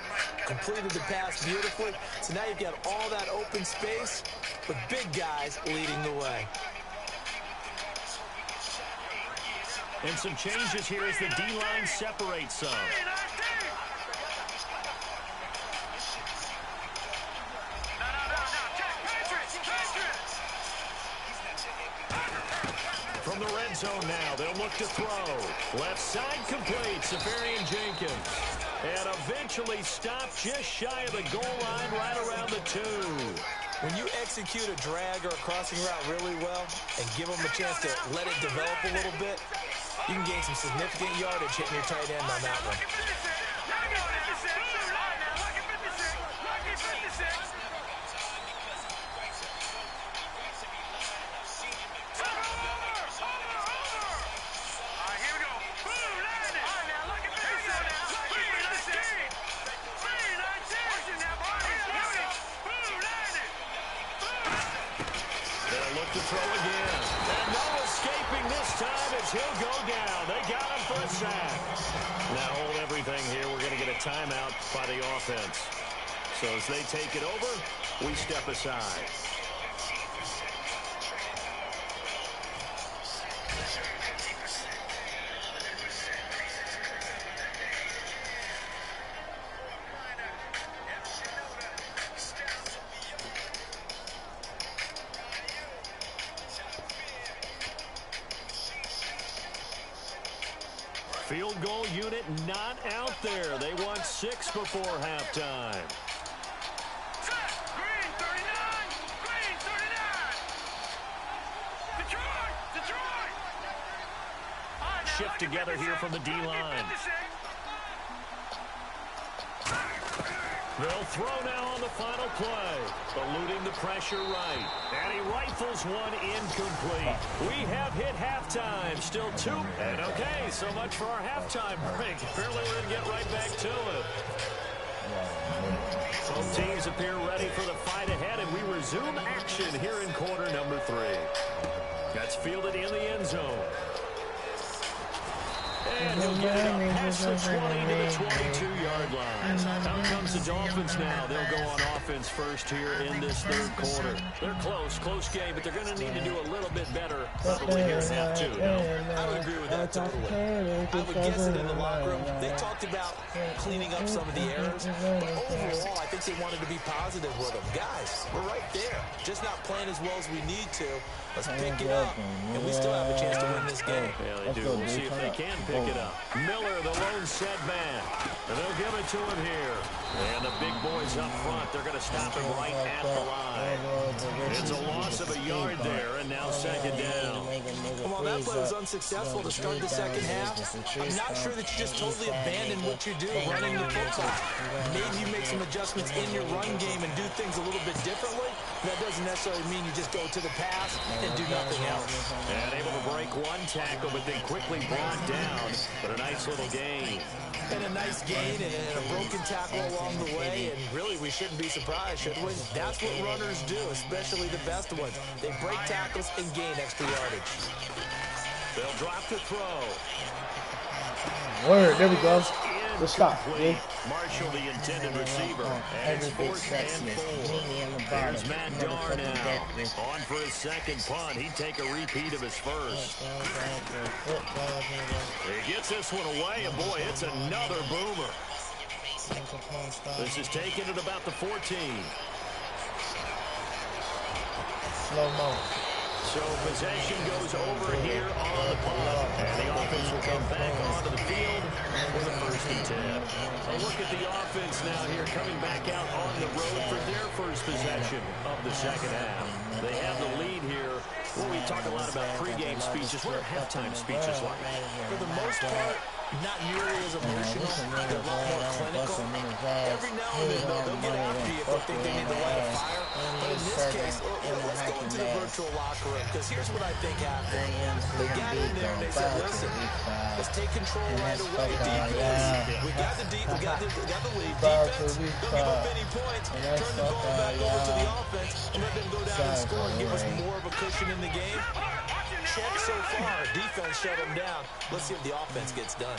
Speaker 3: completed the pass beautifully. So now you've got all that open space with big guys leading the way.
Speaker 2: And some changes here as the D-line separates some. From the red zone now, they'll look to throw. Left side complete, Safarian Jenkins. And eventually stopped just shy of the goal line right around the 2.
Speaker 3: When you execute a drag or a crossing route really well and give them a chance to let it develop a little bit, you can gain some significant yardage hitting your tight end on that one.
Speaker 2: They'll look to throw again. And no escaping this time as he'll go down. They got him for a sack. Now hold everything here. We're going to get a timeout by the offense. So as they take it over, we step aside. Field goal unit not out there. They want 6 before halftime.
Speaker 4: Green 39! Green 39! Detroit!
Speaker 2: Shift together here from the D-line. They'll throw now on the final play. Eluding the pressure right. And he rifles one incomplete. We have hit halftime. Still 2. And okay, so much for our halftime break. Apparently we're going to get right back to it. Both teams appear ready for the fight ahead, and we resume action here in quarter number 3. That's fielded in the end zone. And he'll get it up past the 20 to the 22-yard line. Out comes the Dolphins now. They'll go on offense first here in this third quarter. They're close game, but they're going to need to do a little bit better probably here in half 2. No?
Speaker 3: I would agree with that totally. I would guess that in the locker room, they talked about cleaning up some of the errors, but overall, I think they wanted to be positive with them. Guys, we're right there. Just not playing as well as we need to. Let's pick it up, and we still have a chance to win this game.
Speaker 2: Yeah, they do. We'll see if they can pick it up. Miller, the lone setback. And they'll give it to him here. And the big boys up front, they're going to stop him right at the line. It's a loss of a yard there, and now second down.
Speaker 3: Well, that play was unsuccessful to start the second half. I'm not sure that you just totally abandon what you do running the football. Maybe you make some adjustments in your run game and do things a little bit differently. That doesn't necessarily mean you just go to the pass and do nothing else.
Speaker 2: And able to break one tackle, but then quickly brought down. But a nice little gain.
Speaker 3: And a nice gain and a broken tackle along the way. And really, we shouldn't be surprised, should we? That's what runners do, especially the best ones. They break tackles and gain extra yardage.
Speaker 2: They'll drop to throw.
Speaker 5: Word, there we go. Good stop, yeah.
Speaker 2: Marshall, the intended receiver. And it's 4th and 4. There's Matt Darr now. On for his second punt. He'd take a repeat of his first. He gets this one away, and boy, it's another boomer. This is taken at about the 14.
Speaker 5: Slow-mo.
Speaker 2: So possession goes over here on the punt, and the offense will come back onto the field for the 1st and 10. A look at the offense now here coming back out on the road for their first possession of the second half. They have the lead here. Well, we talk a lot about pregame speeches. What are halftime speeches like?
Speaker 3: For the most part, not nearly as emotional. They're a lot more clinical. Every now and then, they'll get after you if they think they need to light a fire. But in this case, let's go into the virtual locker room, because here's what I think happened. They got in there and they said, listen, let's take control right away. Defense, we got the lead. Defense, don't give up any points. Turn the ball back over to the offense and let them go down and score and give us more of a cushion in the game. Check so far. Defense shut them down. Let's see if the offense gets done.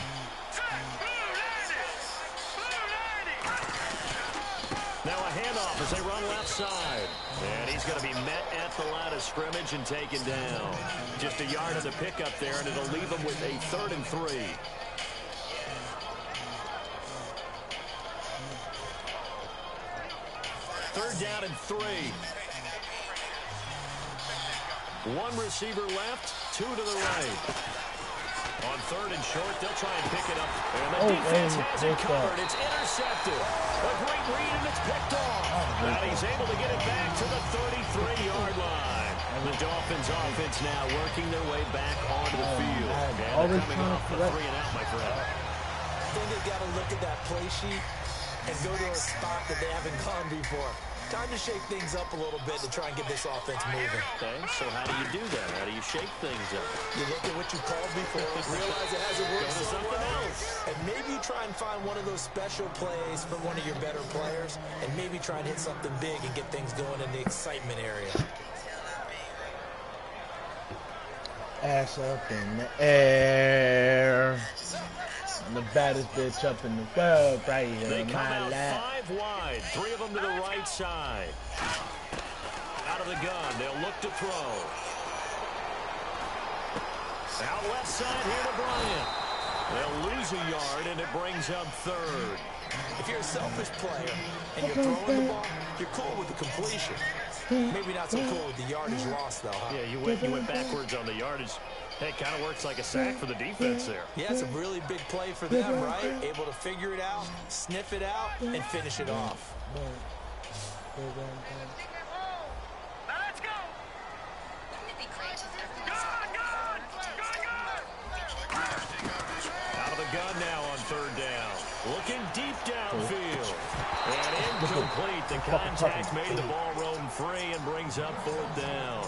Speaker 2: Now a handoff as they run left side. And he's going to be met at the line of scrimmage and taken down. Just a yard of the pickup there, and it'll leave him with a 3rd and 3. Third down and 3. One receiver left, 2 to the right. On 3rd and short, they'll try and pick it up. And the defense has it covered. It's intercepted. A great read, and it's picked off. And he's able to get it back to the 33-yard line. The Dolphins offense now working their way back onto the field. And they're coming off the 3-and-out, my friend.
Speaker 3: I think they've got to look at that play sheet and go to a spot that they haven't gone before. Time to shake things up a little bit to try and get this offense moving.
Speaker 2: Okay, so how do you do that? How do you shake things up?
Speaker 3: You look at what you called before, realize it hasn't worked so
Speaker 2: something
Speaker 3: well,
Speaker 2: else.
Speaker 3: and maybe try and find one of those special plays from one of your better players, and maybe try and hit something big and get things going in the excitement area.
Speaker 5: Ass up in the air. I'm the baddest bitch up in the world right here.
Speaker 2: They come
Speaker 5: my
Speaker 2: out
Speaker 5: lap.
Speaker 2: 5 wide, 3 of them to the right side. Out of the gun, they'll look to throw. Out left side here to Bryant. They'll lose a yard, and it brings up 3rd.
Speaker 3: If you're a selfish player and you're throwing the ball, you're cool with the completion. Maybe not so cool with the yardage loss, though, huh?
Speaker 2: Yeah, you went backwards on the yardage. Hey, it kind of works like a sack for the defense there.
Speaker 3: Yeah, it's a really big play for them, right? Able to figure it out, sniff it out, and finish it off.
Speaker 6: Let's go!
Speaker 2: Out of the gun now on 3rd down. Looking deep downfield. And incomplete. The contact made the ball roam free and brings up 4th down.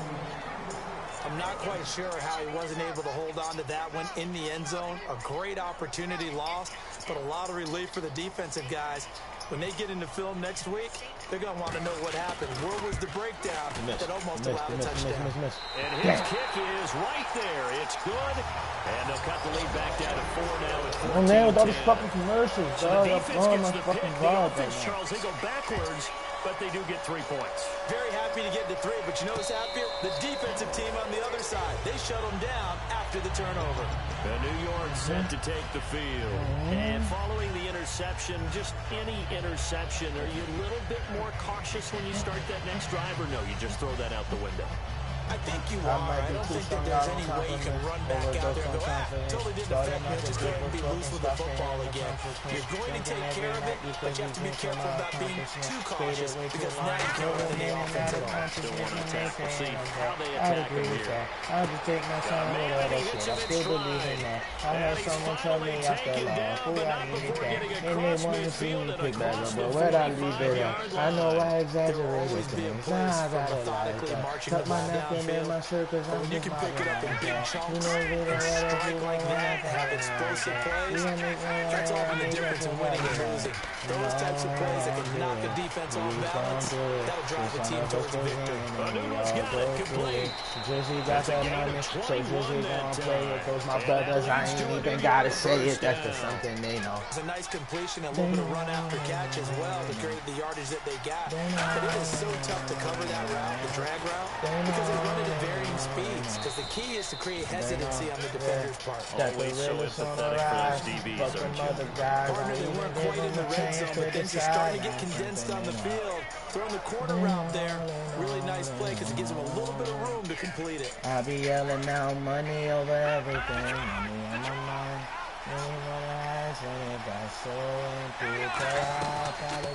Speaker 3: I'm not quite sure how he wasn't able to hold on to that one in the end zone. A great opportunity lost, but a lot of relief for the defensive guys. When they get into film next week, they're going to want to know what happened. Where was the breakdown that almost allowed a touchdown?
Speaker 2: And his kick is right there. It's good. And they'll cut the lead back down to 4 now at 14.
Speaker 5: I'm there with all these fucking commercials,
Speaker 2: So
Speaker 5: dog.
Speaker 2: the
Speaker 5: I'm
Speaker 2: defense
Speaker 5: blowing
Speaker 2: gets
Speaker 5: my
Speaker 2: the
Speaker 5: fucking
Speaker 2: pick. The
Speaker 5: vibe right
Speaker 2: offense,
Speaker 5: now.
Speaker 2: Charles, they go backwards, but they do get 3 points.
Speaker 3: Very happy to get to 3, but you know what's happier? The defensive team on the other side. They shut them down after the turnover.
Speaker 2: And New York set to take the field. And following the interception, just any interception, are you a little bit more cautious when you start that next drive, or no, you just throw that out the window?
Speaker 3: I think you are. I don't think that there's any way you can run back out there and go, totally didn't affect me. Just go ahead and be loose with the football again. You're going to take care of it, but you have to be careful about being too cautious, because now you can't run the offense at all.
Speaker 2: Still want to attack. We'll see how they
Speaker 5: I'd
Speaker 2: attack
Speaker 5: agree
Speaker 2: him
Speaker 5: with
Speaker 2: here.
Speaker 5: that. I'll just take my time with all that shit. I still believe in that. I had someone tell me after a long fool, I needed that. And they wanted to see me pick back up, but where'd I leave it at? I know I exaggerated things. Nah, I got it like that. Tuck my neck in my shirt.
Speaker 3: But when you can pick it up in big chunks and strike like that, have explosive plays, that's often the difference in winning and losing. Those types of plays that can knock a defense off balance, that'll drive the team towards a victory.
Speaker 2: Anuno's got it complete.
Speaker 5: Drizzy got that money, so Drizzy gonna play it. Cause my brothers, I ain't even gotta say it. That's just something they know.
Speaker 3: It's a nice completion, a little bit of run after catch as well to create the yardage that they got. But it is so tough to cover that route, the drag route, because they run it at varying speeds. Because the key is to create hesitancy on the defender's part.
Speaker 2: Always so empathetic for those DBs, aren't you?
Speaker 3: Partner, they weren't quite in the red zone, but things are starting to get condensed on the field. Throwing the corner route there. Really nice play because it gives him a little bit of room to complete it.
Speaker 5: I be yelling now, money over everything. Money on my mind.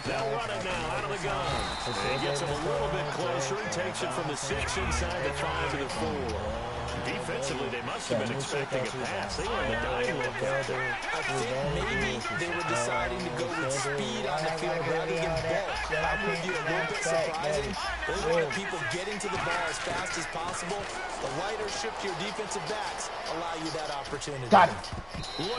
Speaker 2: They'll run it now out of the gun. He gets him a little bit closer and takes it from the 6 inside the 5 to the 4. Defensively, they must have been expecting a pass. They were in the dying look out there.
Speaker 3: I think maybe they were deciding to go with speed on the field rather than bulk. I'm with you, a little bit surprising. They wanted people getting to the ball as fast as possible. The lighter shift to your defensive backs allow you that opportunity.
Speaker 5: Got him.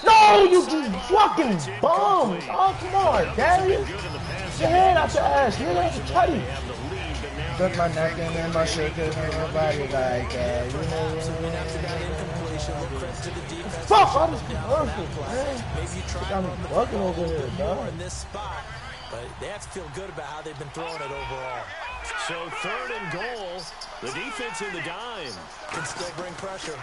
Speaker 5: No, you fucking bum. Oh, come on, Darius. Get your head out your ass. Nigga, that's a tutty. Took my neck and then my shaker and my body like that. You know,
Speaker 3: after that incompletion, look credit to the defense.
Speaker 5: fuck, all this commercial, man.
Speaker 3: Maybe you try
Speaker 5: I'm bugging over here,
Speaker 3: more
Speaker 5: dog.
Speaker 3: in this spot, but they have to feel good about how they've been throwing it overall.
Speaker 2: So 3rd and goal. The defense in the dime.
Speaker 3: Can still bring pressure.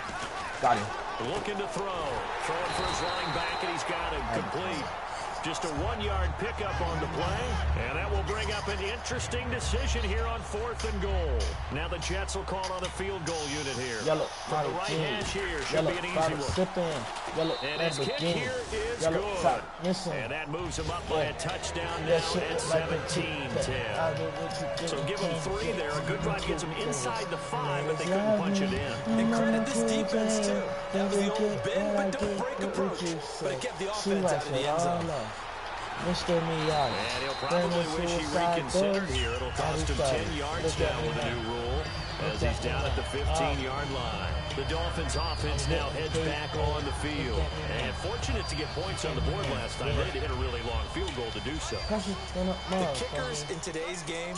Speaker 5: Got him.
Speaker 2: Looking to throw. Throwing for his running back, and he's got it complete. Just a 1-yard pickup on the play, and that will bring up an interesting decision here on 4th and goal. Now the Jets will call on a field goal unit here.
Speaker 5: Yellow,
Speaker 2: From the right hash here, should
Speaker 5: yellow,
Speaker 2: be an easy one.
Speaker 5: Slip in. Yellow,
Speaker 2: And his kick here is
Speaker 5: yellow,
Speaker 2: good.
Speaker 5: top, missing.
Speaker 2: And that moves him up by a touchdown now
Speaker 5: That shit
Speaker 2: at
Speaker 5: look like a
Speaker 2: 17-10. So give him 3 there. A good drive gets him inside the 5, but they couldn't punch it in.
Speaker 3: And credit this defense, too. That was the old bend but don't break approach. But it kept the offense out of the end zone.
Speaker 5: Mr. Miyagi.
Speaker 2: And he'll probably wish he reconsidered here. It'll cost him 10 yards now with the new rule as he's down at the 15-yard line. The Dolphins offense now heads back on the field. And fortunate to get points on the board last time. They had to hit a really long field goal to do so.
Speaker 3: The kickers in today's game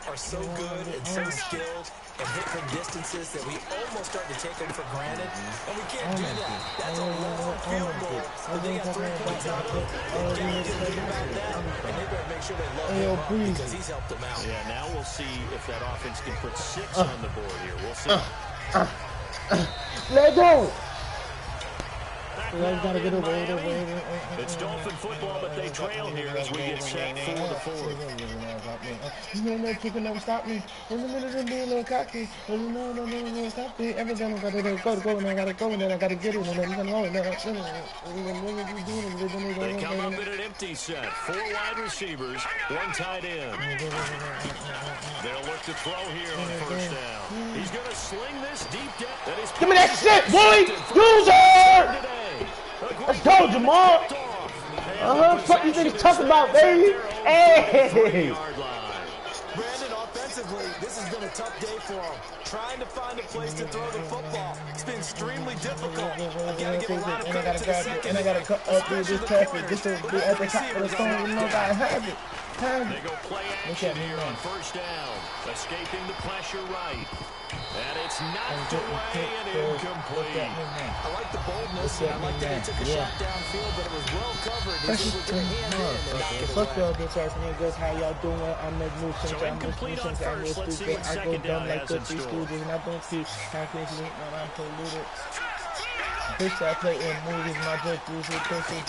Speaker 3: are so good and so skilled and hit from distances that we almost start to take them for granted. And we can't do that. That's a long field goal. But they got 3 points out of it. They can't get anything about that. And they better make sure they love him because he's helped them out.
Speaker 2: Yeah, now we'll see if that offense can put 6 on the board here. We'll see.
Speaker 5: Let go.
Speaker 2: Gotta get away. It's Dolphin football, but they trail here as we get set for the 4th.
Speaker 5: You know, chicken never stop me. In the middle of being a little cocky. No, stop me. Every time I gotta go, and I gotta go, and then I gotta get it, and then I'm gonna
Speaker 2: They come up in an empty set. 4 wide receivers, 1 tight end. They'll look to throw here on 1st down. He's gonna sling this deep down.
Speaker 5: Give me that shit, boy! User! Let's go, Jamal! Fuck these niggas talking about, baby! Hey!
Speaker 3: Brandon, offensively, this has been a tough day for him. Trying to find a place to throw the football. It's been extremely difficult. I gotta give a lot of credit to the second.
Speaker 5: And I gotta cut up through this traffic just to be at the top of the phone. You know, I have it.
Speaker 2: They go play action here on 1st down. Escaping the pressure right. And it's knocked away and incomplete.
Speaker 3: I like the boldness, and I like that he took a shot downfield, but it was well covered. He was able to get a hand in and knock it
Speaker 5: fuck
Speaker 3: away.
Speaker 5: y'all bitch ass niggas, how y'all doing? I'm the new
Speaker 2: So incomplete on first. Let's see what second down has in store.
Speaker 5: And I don't see how can sleep when I'm polluted. Bitch, I play in movies, my dress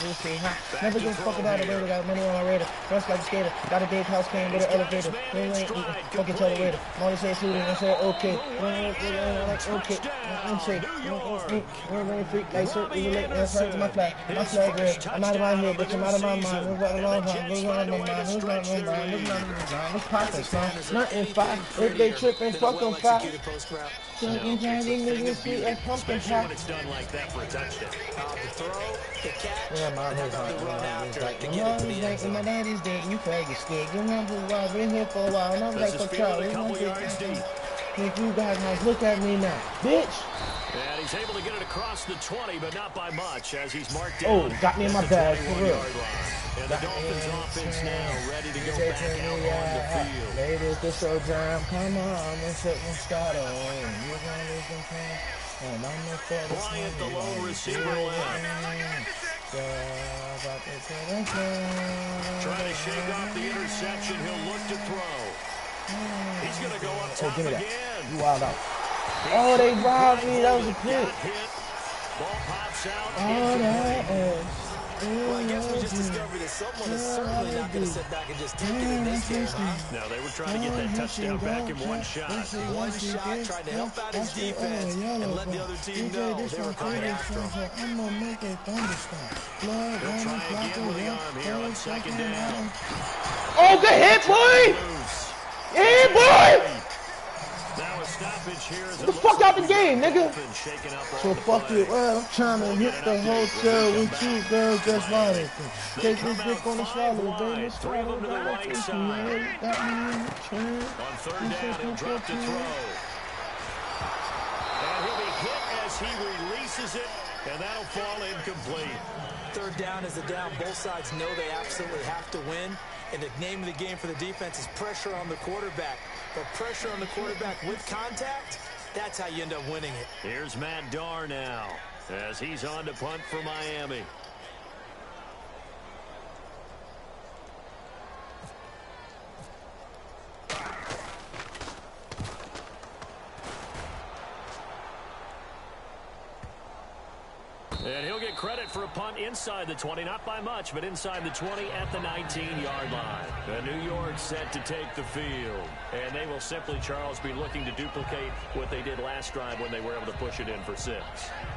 Speaker 5: juicy, hot. Never give a fuck about it, baby. Got money on my radar. Rush like a skater. Got a big house, came with an elevator. Fucking tell the waiter. Molly said shooting, I said okay. Okay. I'm safe. I'm freak like so. We relate to my flag. My flag red. I'm out of my head, bitch. I'm out of my mind. Who's got a long time? Who's got my mind? Who's got my mind? Who's got my mind? What's poppin', son? Nothing fine. If they trippin', fuck them fine. When
Speaker 2: it's done like that for a touchdown.
Speaker 3: The throw, the catch,
Speaker 5: yeah, my
Speaker 3: the run after to get it to the end zone.
Speaker 5: my daddy's dead, you faggot scared. You remember why I've been here for a while, and I'm like,
Speaker 2: This is
Speaker 5: fuck
Speaker 2: fielded
Speaker 5: y'all.
Speaker 2: a couple yards deep.
Speaker 5: Think you guys now look at me now, bitch.
Speaker 2: And he's able to get it across the 20, but not by much as he's marked
Speaker 5: Oh,
Speaker 2: down.
Speaker 5: got me in my bag, for real.
Speaker 2: And the Dolphins offense now ready to go back out on the field.
Speaker 5: Ladies, this your jam. Come on, let's set one start on. You're gonna lose some time. And I'm gonna start this
Speaker 2: Bryant, the lone receiver left. Trying to shake off the interception. He'll look to throw. He's going to go up top
Speaker 5: give me that.
Speaker 2: again.
Speaker 5: You wild out. Oh, they robbed me. That was a pick.
Speaker 2: Ball pops out.
Speaker 5: Oh, that is.
Speaker 3: Well, I guess we just discovered that someone is certainly not going to sit back and just take it in this game, huh?
Speaker 2: No, they were trying to get that touchdown back in one shot.
Speaker 3: One shot, trying to help out his defense and let the other team know they were coming after him.
Speaker 5: I'm going to make a thunderstorm.
Speaker 2: They'll try again with the arm here on second down.
Speaker 5: Oh, good hit, boy! Yeah, boy!
Speaker 2: Now a stoppage here.
Speaker 5: Get the fuck out the game, nigga. So fuck it. Well, I'm trying to hit the hotel with you, girl. Guess why? Take this dick on the swallow, baby. Swallow the right side. Got me in the chair.
Speaker 2: On third down, he'll drop to throw. And he'll be hit as he releases it, and that'll fall incomplete.
Speaker 3: Third down is a down. Both sides know they absolutely have to win. And the name of the game for the defense is pressure on the quarterback. But pressure on the quarterback with contact, that's how you end up winning it.
Speaker 2: Here's Matt Darr now as he's on to punt for Miami. And he'll get credit for a punt inside the 20, not by much, but inside the 20 at the 19-yard line. The New York set to take the field. And they will simply, Charles, be looking to duplicate what they did last drive when they were able to push it in for 6.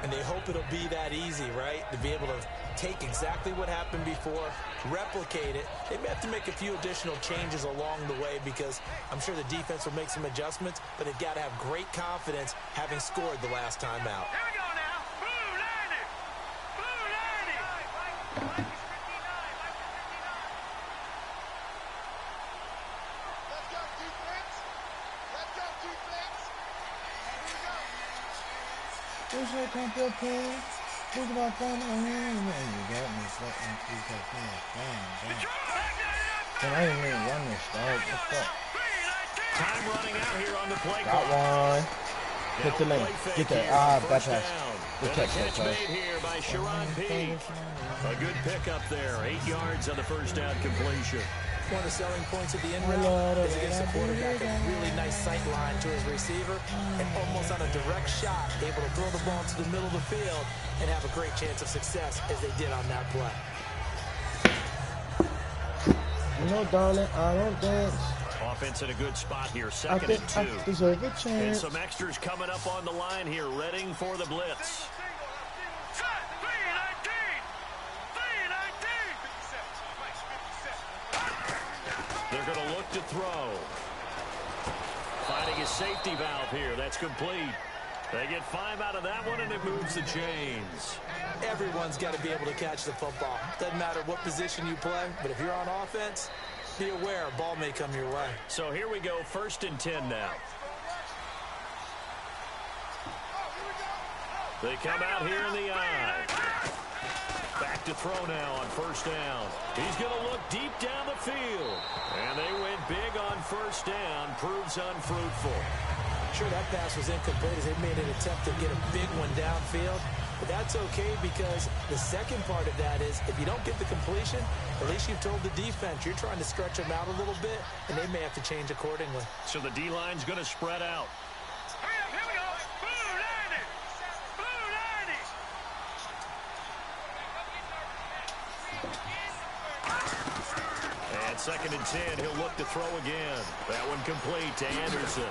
Speaker 3: And they hope it'll be that easy, right? To be able to take exactly what happened before, replicate it. They may have to make a few additional changes along the way because I'm sure the defense will make some adjustments, but they've got to have great confidence having scored the last time out.
Speaker 5: Who's that come up here? Look at my phone. You got me fucking Can I even run this, dog? What the fuck?
Speaker 2: Time running out here on the play
Speaker 5: clock. Got one. Hit the lane. Get that. That pass. Good catch,
Speaker 2: catch made here by Sharon Peak. A good pickup there. 8 yards on the first down completion.
Speaker 3: One of the selling points of the end route is it gives the quarterback a really nice sight line to his receiver and almost on a direct shot, able to throw the ball to the middle of the field and have a great chance of success as they did on that play.
Speaker 5: No, darling, I don't dance.
Speaker 2: Offense in a good spot here, second and 2.
Speaker 5: I deserve a chance.
Speaker 2: And some extras coming up on the line here, readying for the blitz. They're going to look to throw. Finding his safety valve here. That's complete. They get 5 out of that one, and it moves the chains.
Speaker 3: Everyone's got to be able to catch the football. Doesn't matter what position you play, but if you're on offense, be aware a ball may come your way.
Speaker 2: So here we go, 1st and 10 now. They come out here in the eye. Back to throw now on 1st down. He's going to look deep down the field. And they went big on 1st down. Proves unfruitful.
Speaker 3: Sure, that pass was incomplete as they made an attempt to get a big one downfield. But that's okay because the second part of that is if you don't get the completion, at least you've told the defense you're trying to stretch them out a little bit, and they may have to change accordingly.
Speaker 2: So the D-line's going to spread out. And 2nd and 10, he'll look to throw again. That one complete to Anderson.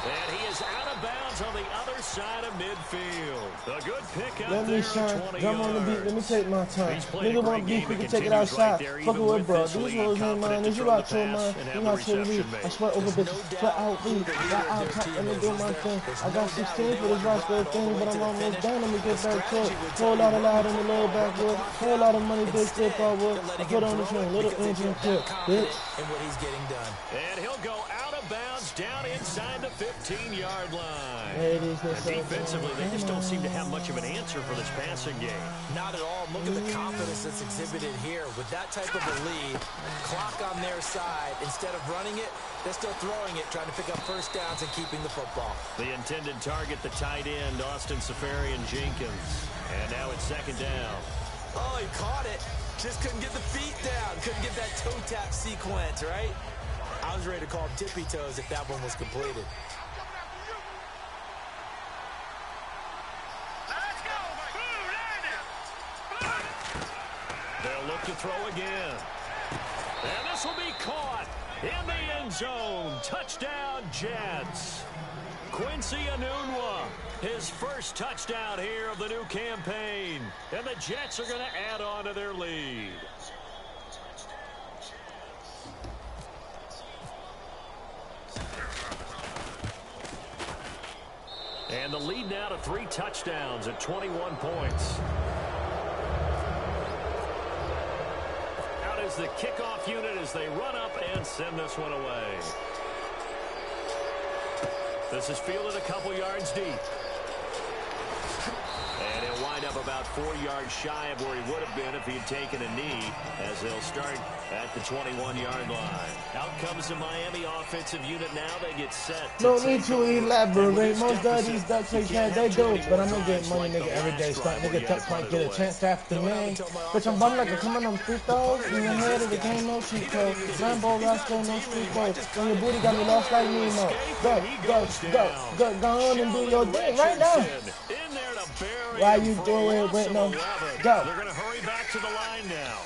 Speaker 2: And he is out of bounds on the other side of midfield. A good pick out
Speaker 5: there. Let me shine. Drum on the beat. Let me take my time. Nigga want beef, we can take it outside. Fuck it with bro. These hoes ain't mine. This is what I told mine. You not to leave. I sweat over bitches. Sweat out leave. Flat out top. Let me do my thing. I got 16 for this roster thing, but I'm almost done. Let me get back to it. Whole lot of loud in the lower backwood. Whole lot of money, big tip I would. I put on the train. Little engine tip. Bitch.
Speaker 3: And what he's getting done.
Speaker 2: And he'll go out of bounds down inside the 15-yard line.
Speaker 5: Defensively,
Speaker 2: they just don't seem to have much of an answer for this passing game.
Speaker 3: Not at all. Look at the confidence that's exhibited here. With that type of a lead, clock on their side, instead of running it, they're still throwing it, trying to pick up 1st downs and keeping the football.
Speaker 2: The intended target, the tight end, Austin Safarian-Jenkins. And now it's 2nd down.
Speaker 3: Oh, he caught it. Just couldn't get the feet down. Couldn't get that toe tap sequence, right? I was ready to call tippy toes if that one was completed.
Speaker 2: throw again. And this will be caught in the end zone. Touchdown, Jets. Quincy Enunwa, his first touchdown here of the new campaign. And the Jets are going to add on to their lead. And the lead now to 3 touchdowns at 21 points. Out is the kickoff unit as they run up and send this one away. This is fielded a couple yards deep. And he'll wind up about 4 yards shy of where he would have been if he had taken a knee, as they'll start at the 21-yard line. Out comes the Miami offensive unit now. They get set.
Speaker 5: No need to elaborate. Most of these ducks ain't they do, but I'm gonna get money, nigga, every day. Start, nigga, duck might get a chance after me. Bitch, I'm bum like a coming on free throws. In the head of the game, no cheat code. Rambo, Roscoe, no street code. When your booty got me lost like Nemo. Go on and do your thing right now. Why you doing it right now? Go.
Speaker 2: They're going to hurry back to the line now.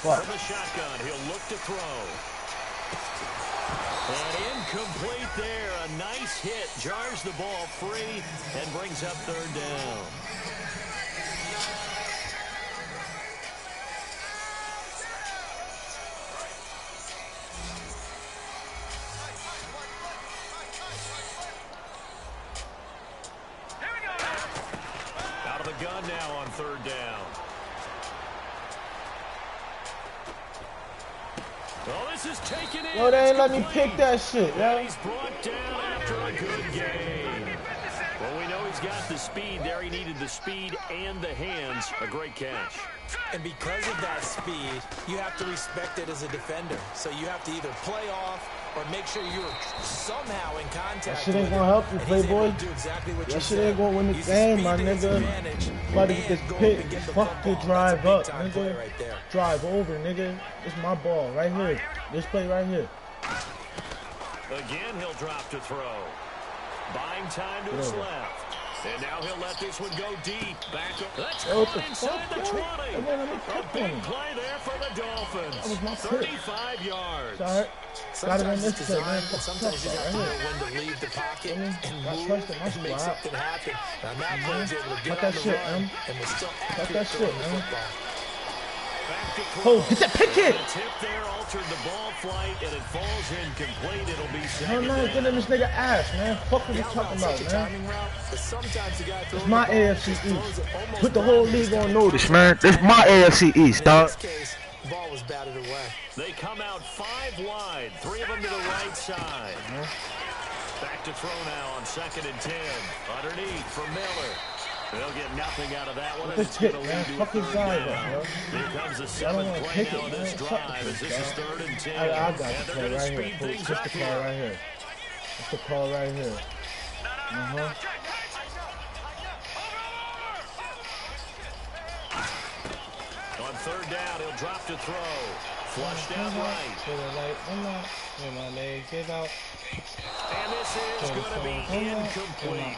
Speaker 2: From the shotgun, he'll look to throw. And incomplete there. A nice hit. Jars the ball free and brings up 3rd down. Gun now on 3rd down. Oh, this is taken in.
Speaker 5: Yo, they ain't let me pick that shit, yo.
Speaker 2: He's brought down after a good game. Well, we know he's got the speed there. He needed the speed and the hands. A great catch.
Speaker 3: And because of that speed, you have to respect it as a defender. So you have to either play off or make sure you're somehow in contact.
Speaker 5: That shit ain't gonna help you, Playboy. That shit ain't gonna win the game, my nigga. About to get this pick. Fuck the drive up, nigga. Drive over, nigga. It's my ball right here. This play right here.
Speaker 2: Again, he'll drop to throw. Buying time to his left. And now he'll let this one go deep. Back up. That's caught inside the 20. A big play there for the Dolphins. 35 yards.
Speaker 5: Sorry. Got it on this play, man.
Speaker 3: Sometimes you have to know when to leave the pocket and move and make something happen. Now Matt Brown's able to get on the run and we're still accurate throwing the football.
Speaker 5: Oh, get that pick it!
Speaker 2: The tip there altered the ball flight and it falls incomplete. It'll be
Speaker 5: Hell no, get in this nigga ass, man. Fuck what you talking about, man. It's my AFC East. Put the whole league on notice, man. It's my AFC East, dog.
Speaker 3: In this case, the ball was batted away.
Speaker 2: They come out 5 wide, 3 of them to the right side. Back to throw now on 2nd and 10. Underneath for Miller. They'll get nothing out of that one.
Speaker 5: This hit, man. Fucking drive up, bro.
Speaker 2: Here comes the 7th play now of this drive. As this is 3rd and 10.
Speaker 5: I got the play right here. It's the call right here. It's the call right here.
Speaker 2: On 3rd down, he'll drop to throw. Flushed out right.
Speaker 5: When my legs get out.
Speaker 2: And this is going to be incomplete.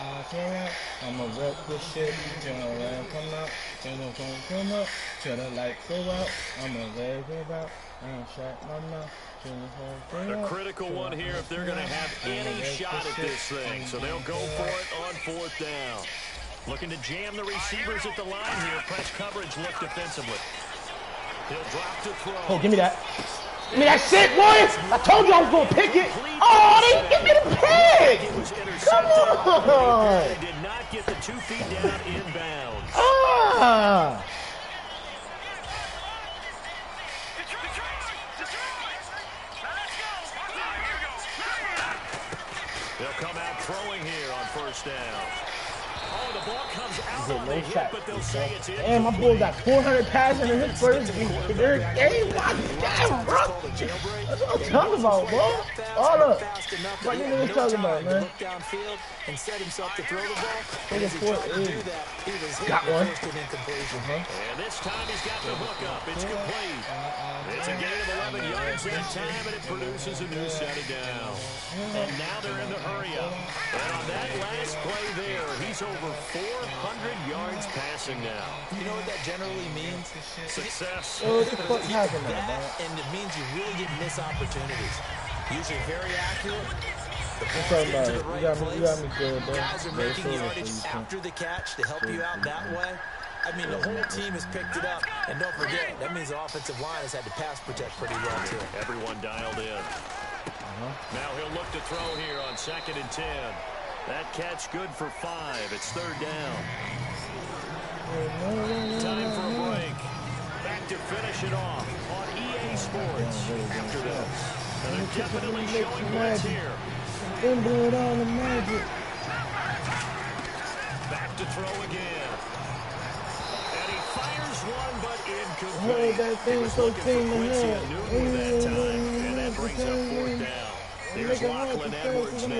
Speaker 5: I'ma rep this shit. Come out. Come up. Till the light go out. I'ma let it out. And shut my mouth.
Speaker 2: A critical one here if they're going to have any shot at this thing. So they'll go for it on 4th down. Looking to jam the receivers at the line here. Press coverage look defensively. He'll drop to throw.
Speaker 5: Oh, give me that. Give me that shit, boy! I told you I was gonna pick it. Oh, they didn't give me the pick! Come on!
Speaker 2: They did not get the 2 feet down inbounds.
Speaker 5: Ah!
Speaker 2: They'll come out throwing here on 1st down. Oh, the ball comes out on the hit, but they'll say it's in.
Speaker 5: And my boy got 400 passing in his first game. Damn, bro. That's what I'm talking about, bro. All up. What you niggas talking about, man?
Speaker 3: Look downfield and set himself to throw the ball.
Speaker 5: And as he tried to do that, he was hit with an incompletion.
Speaker 2: And this time he's got the hook up. It's complete. It's a gain of 11 yards that time, and it produces a new set of down. And now they're in the hurry up. And on that last play there, he's over 400 yards passing now.
Speaker 3: You know what that generally means?
Speaker 2: Success.
Speaker 5: What the fuck happened there, man?
Speaker 3: And it means you really get missed opportunities. Usually very accurate. The ball's
Speaker 5: talking
Speaker 3: getting to the
Speaker 5: about?
Speaker 3: right
Speaker 5: You got
Speaker 3: place.
Speaker 5: me good, bro.
Speaker 3: Guys are
Speaker 5: Very
Speaker 3: making
Speaker 5: sorry
Speaker 3: yardage
Speaker 5: for you,
Speaker 3: after the catch to help you out that way. I mean, the whole team has picked it up. And don't forget, that means the offensive line has had to pass protect pretty well, too.
Speaker 2: Everyone dialed in. Now he'll look to throw here on 2nd and 10. That catch good for 5. It's 3rd down. Time for a break. Back to finish it off on EA Sports after this. And they're definitely showing blitz here.
Speaker 5: Then blow it all the magic.
Speaker 2: Back to throw again. And he fires one, but incomplete.
Speaker 5: Hold that thing
Speaker 2: He was
Speaker 5: so
Speaker 2: looking for
Speaker 5: thin to
Speaker 2: Quincy
Speaker 5: know.
Speaker 2: Gooooooo that time. And that brings up 4th down. Here's Lachlan Edwards now,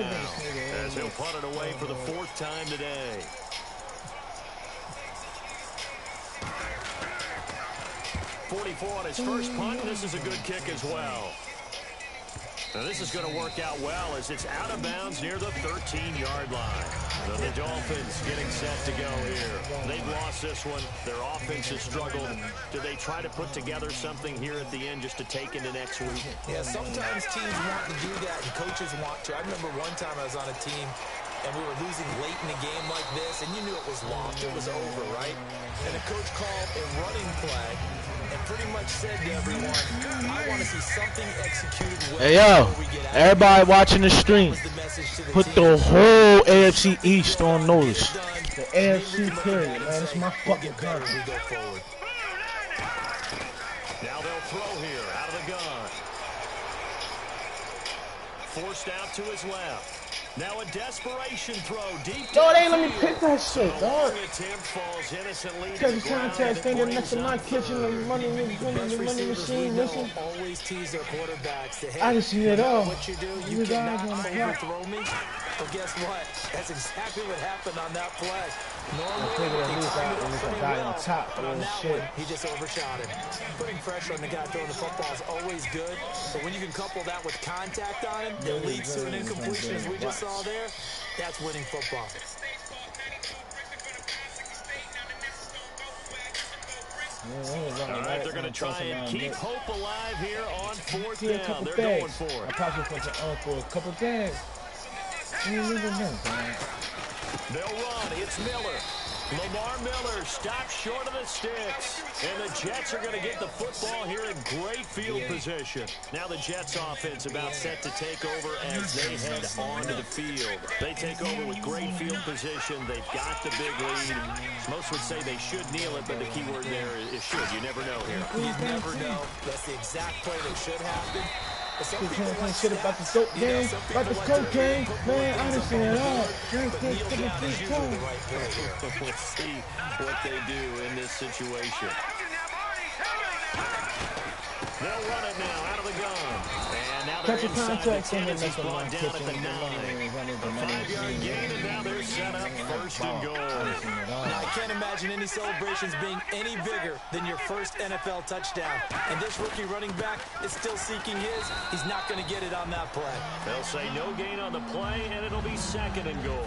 Speaker 2: as he'll punt it away for the 4th time today. .44 on his first punt. This is a good kick as well. Now this is going to work out well as it's out of bounds near the 13-yard line. So the Dolphins getting set to go here. They've lost this one. Their offense has struggled. Do they try to put together something here at the end just to take into next week?
Speaker 3: Yeah, sometimes teams want to do that and coaches want to. I remember one time I was on a team and we were losing late in a game like this, and you knew it was lost. It was over, right? And the coach called a running play and pretty much said to everyone, I want to see something executed well.
Speaker 5: Hey, yo, everybody watching the stream, put the whole AFC East on notice. The AFC period, man. It's my fucking country.
Speaker 2: Now they'll throw here out of the gun. Forced out to his left. Now a desperation throw deep.
Speaker 5: No, they ain't let me pick that shit, dog.
Speaker 2: Attempt falls innocently to
Speaker 5: Because
Speaker 2: the
Speaker 5: the
Speaker 2: ground.
Speaker 5: contest standing next to my kitchen, the money machine, listen.
Speaker 3: Always tease their quarterbacks. To, hey,
Speaker 5: I just see it all.
Speaker 3: What you do,
Speaker 5: You
Speaker 3: you
Speaker 5: guys
Speaker 3: cannot
Speaker 5: on the clock.
Speaker 3: overthrow me. Well, guess what? That's exactly what happened on that play. Normally,
Speaker 5: figured at
Speaker 3: he
Speaker 5: least
Speaker 3: timed
Speaker 5: that
Speaker 3: it
Speaker 5: was a
Speaker 3: pretty
Speaker 5: guy
Speaker 3: well,
Speaker 5: on top,
Speaker 3: but on
Speaker 5: oh,
Speaker 3: that
Speaker 5: shit.
Speaker 3: one, he just overshot him. Putting pressure on the guy throwing the football is always good, but when you can couple that with contact on him that leads to an incompletion, as we just saw there, that's winning football.
Speaker 2: All right, they're going to try and keep hope alive here on 4th
Speaker 5: See a
Speaker 2: down.
Speaker 5: couple
Speaker 2: They're
Speaker 5: bags.
Speaker 2: going for
Speaker 5: I
Speaker 2: it.
Speaker 5: probably put the for a couple bags.
Speaker 2: They'll run. It's Miller. Lamar Miller stops short of the sticks. And the Jets are going to get the football here in great field position. Now the Jets offense about set to take over as they head onto the field. They take over with great field position. They've got the big lead. Most would say they should kneel it, but the key word there is should. You never know here.
Speaker 3: You never know. That's the exact play that should happen. But some
Speaker 5: Keep
Speaker 3: people
Speaker 5: saying
Speaker 3: like
Speaker 5: shit about the dope game, about the cocaine. Man, I understand it all. Drink this, give me free time.
Speaker 2: We'll see what they do in this situation. They'll run it now out of the gun. And now they're
Speaker 5: Catch a
Speaker 2: inside the
Speaker 5: contact
Speaker 2: 10
Speaker 5: and
Speaker 2: as he's
Speaker 5: then
Speaker 2: brought down at the 9. A 5-yard gain, and now they're set up 1st and goal.
Speaker 3: Now, I can't imagine any celebrations being any bigger than your first NFL touchdown. And this rookie running back is still seeking his. He's not going to get it on that play.
Speaker 2: They'll say no gain on the play, and it'll be 2nd and goal.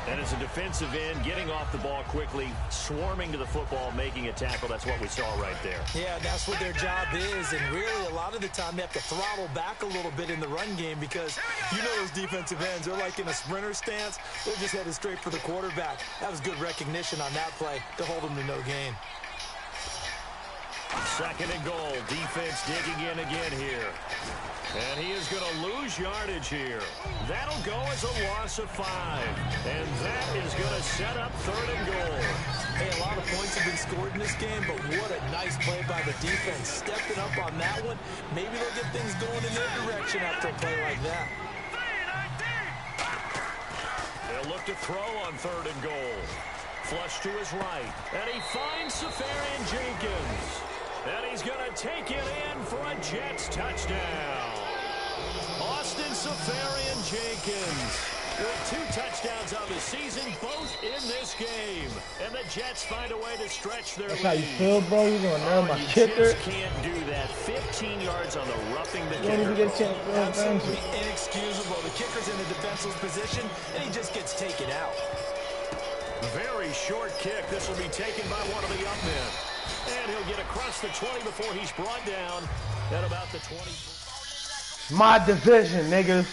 Speaker 2: And as a defensive end, getting off the ball quickly, swarming to the football, making a tackle. That's what we saw right there.
Speaker 3: Yeah, that's what their job is. And really, a lot of the time, they have to throttle back a little bit in the run game because you know those defensive ends, they're like in a sprinter stance. They're just headed straight for the quarterback. That was good recognition on that play to hold them to no gain.
Speaker 2: 2nd and goal. Defense digging in again here. And he is going to lose yardage here. That'll go as a loss of 5. And that is going to set up 3rd and goal.
Speaker 3: Hey, a lot of points have been scored in this game, but what a nice play by the defense. Stepping up on that one. Maybe they'll get things going in their direction after a play like that.
Speaker 2: They'll look to throw on 3rd and goal. Flush to his right. And he finds Safarian Jenkins. And he's going to take it in for a Jets touchdown. Austin Safarian Jenkins with 2 touchdowns on the season, both in this game. And the Jets find a way to stretch their lead.
Speaker 5: That's how you feel, bro? You gonna nail my
Speaker 2: You
Speaker 5: kicker?
Speaker 2: just can't do that. 15 yards on the roughing the
Speaker 5: You don't even
Speaker 2: kicker.
Speaker 5: get a chance to
Speaker 3: Absolutely inexcusable. The kicker's in a defenseless position, and he just gets taken out.
Speaker 2: Very short kick. This will be taken by one of the up men. And he'll get across the 20 before he's brought down at about the 20.
Speaker 5: It's my division, niggas.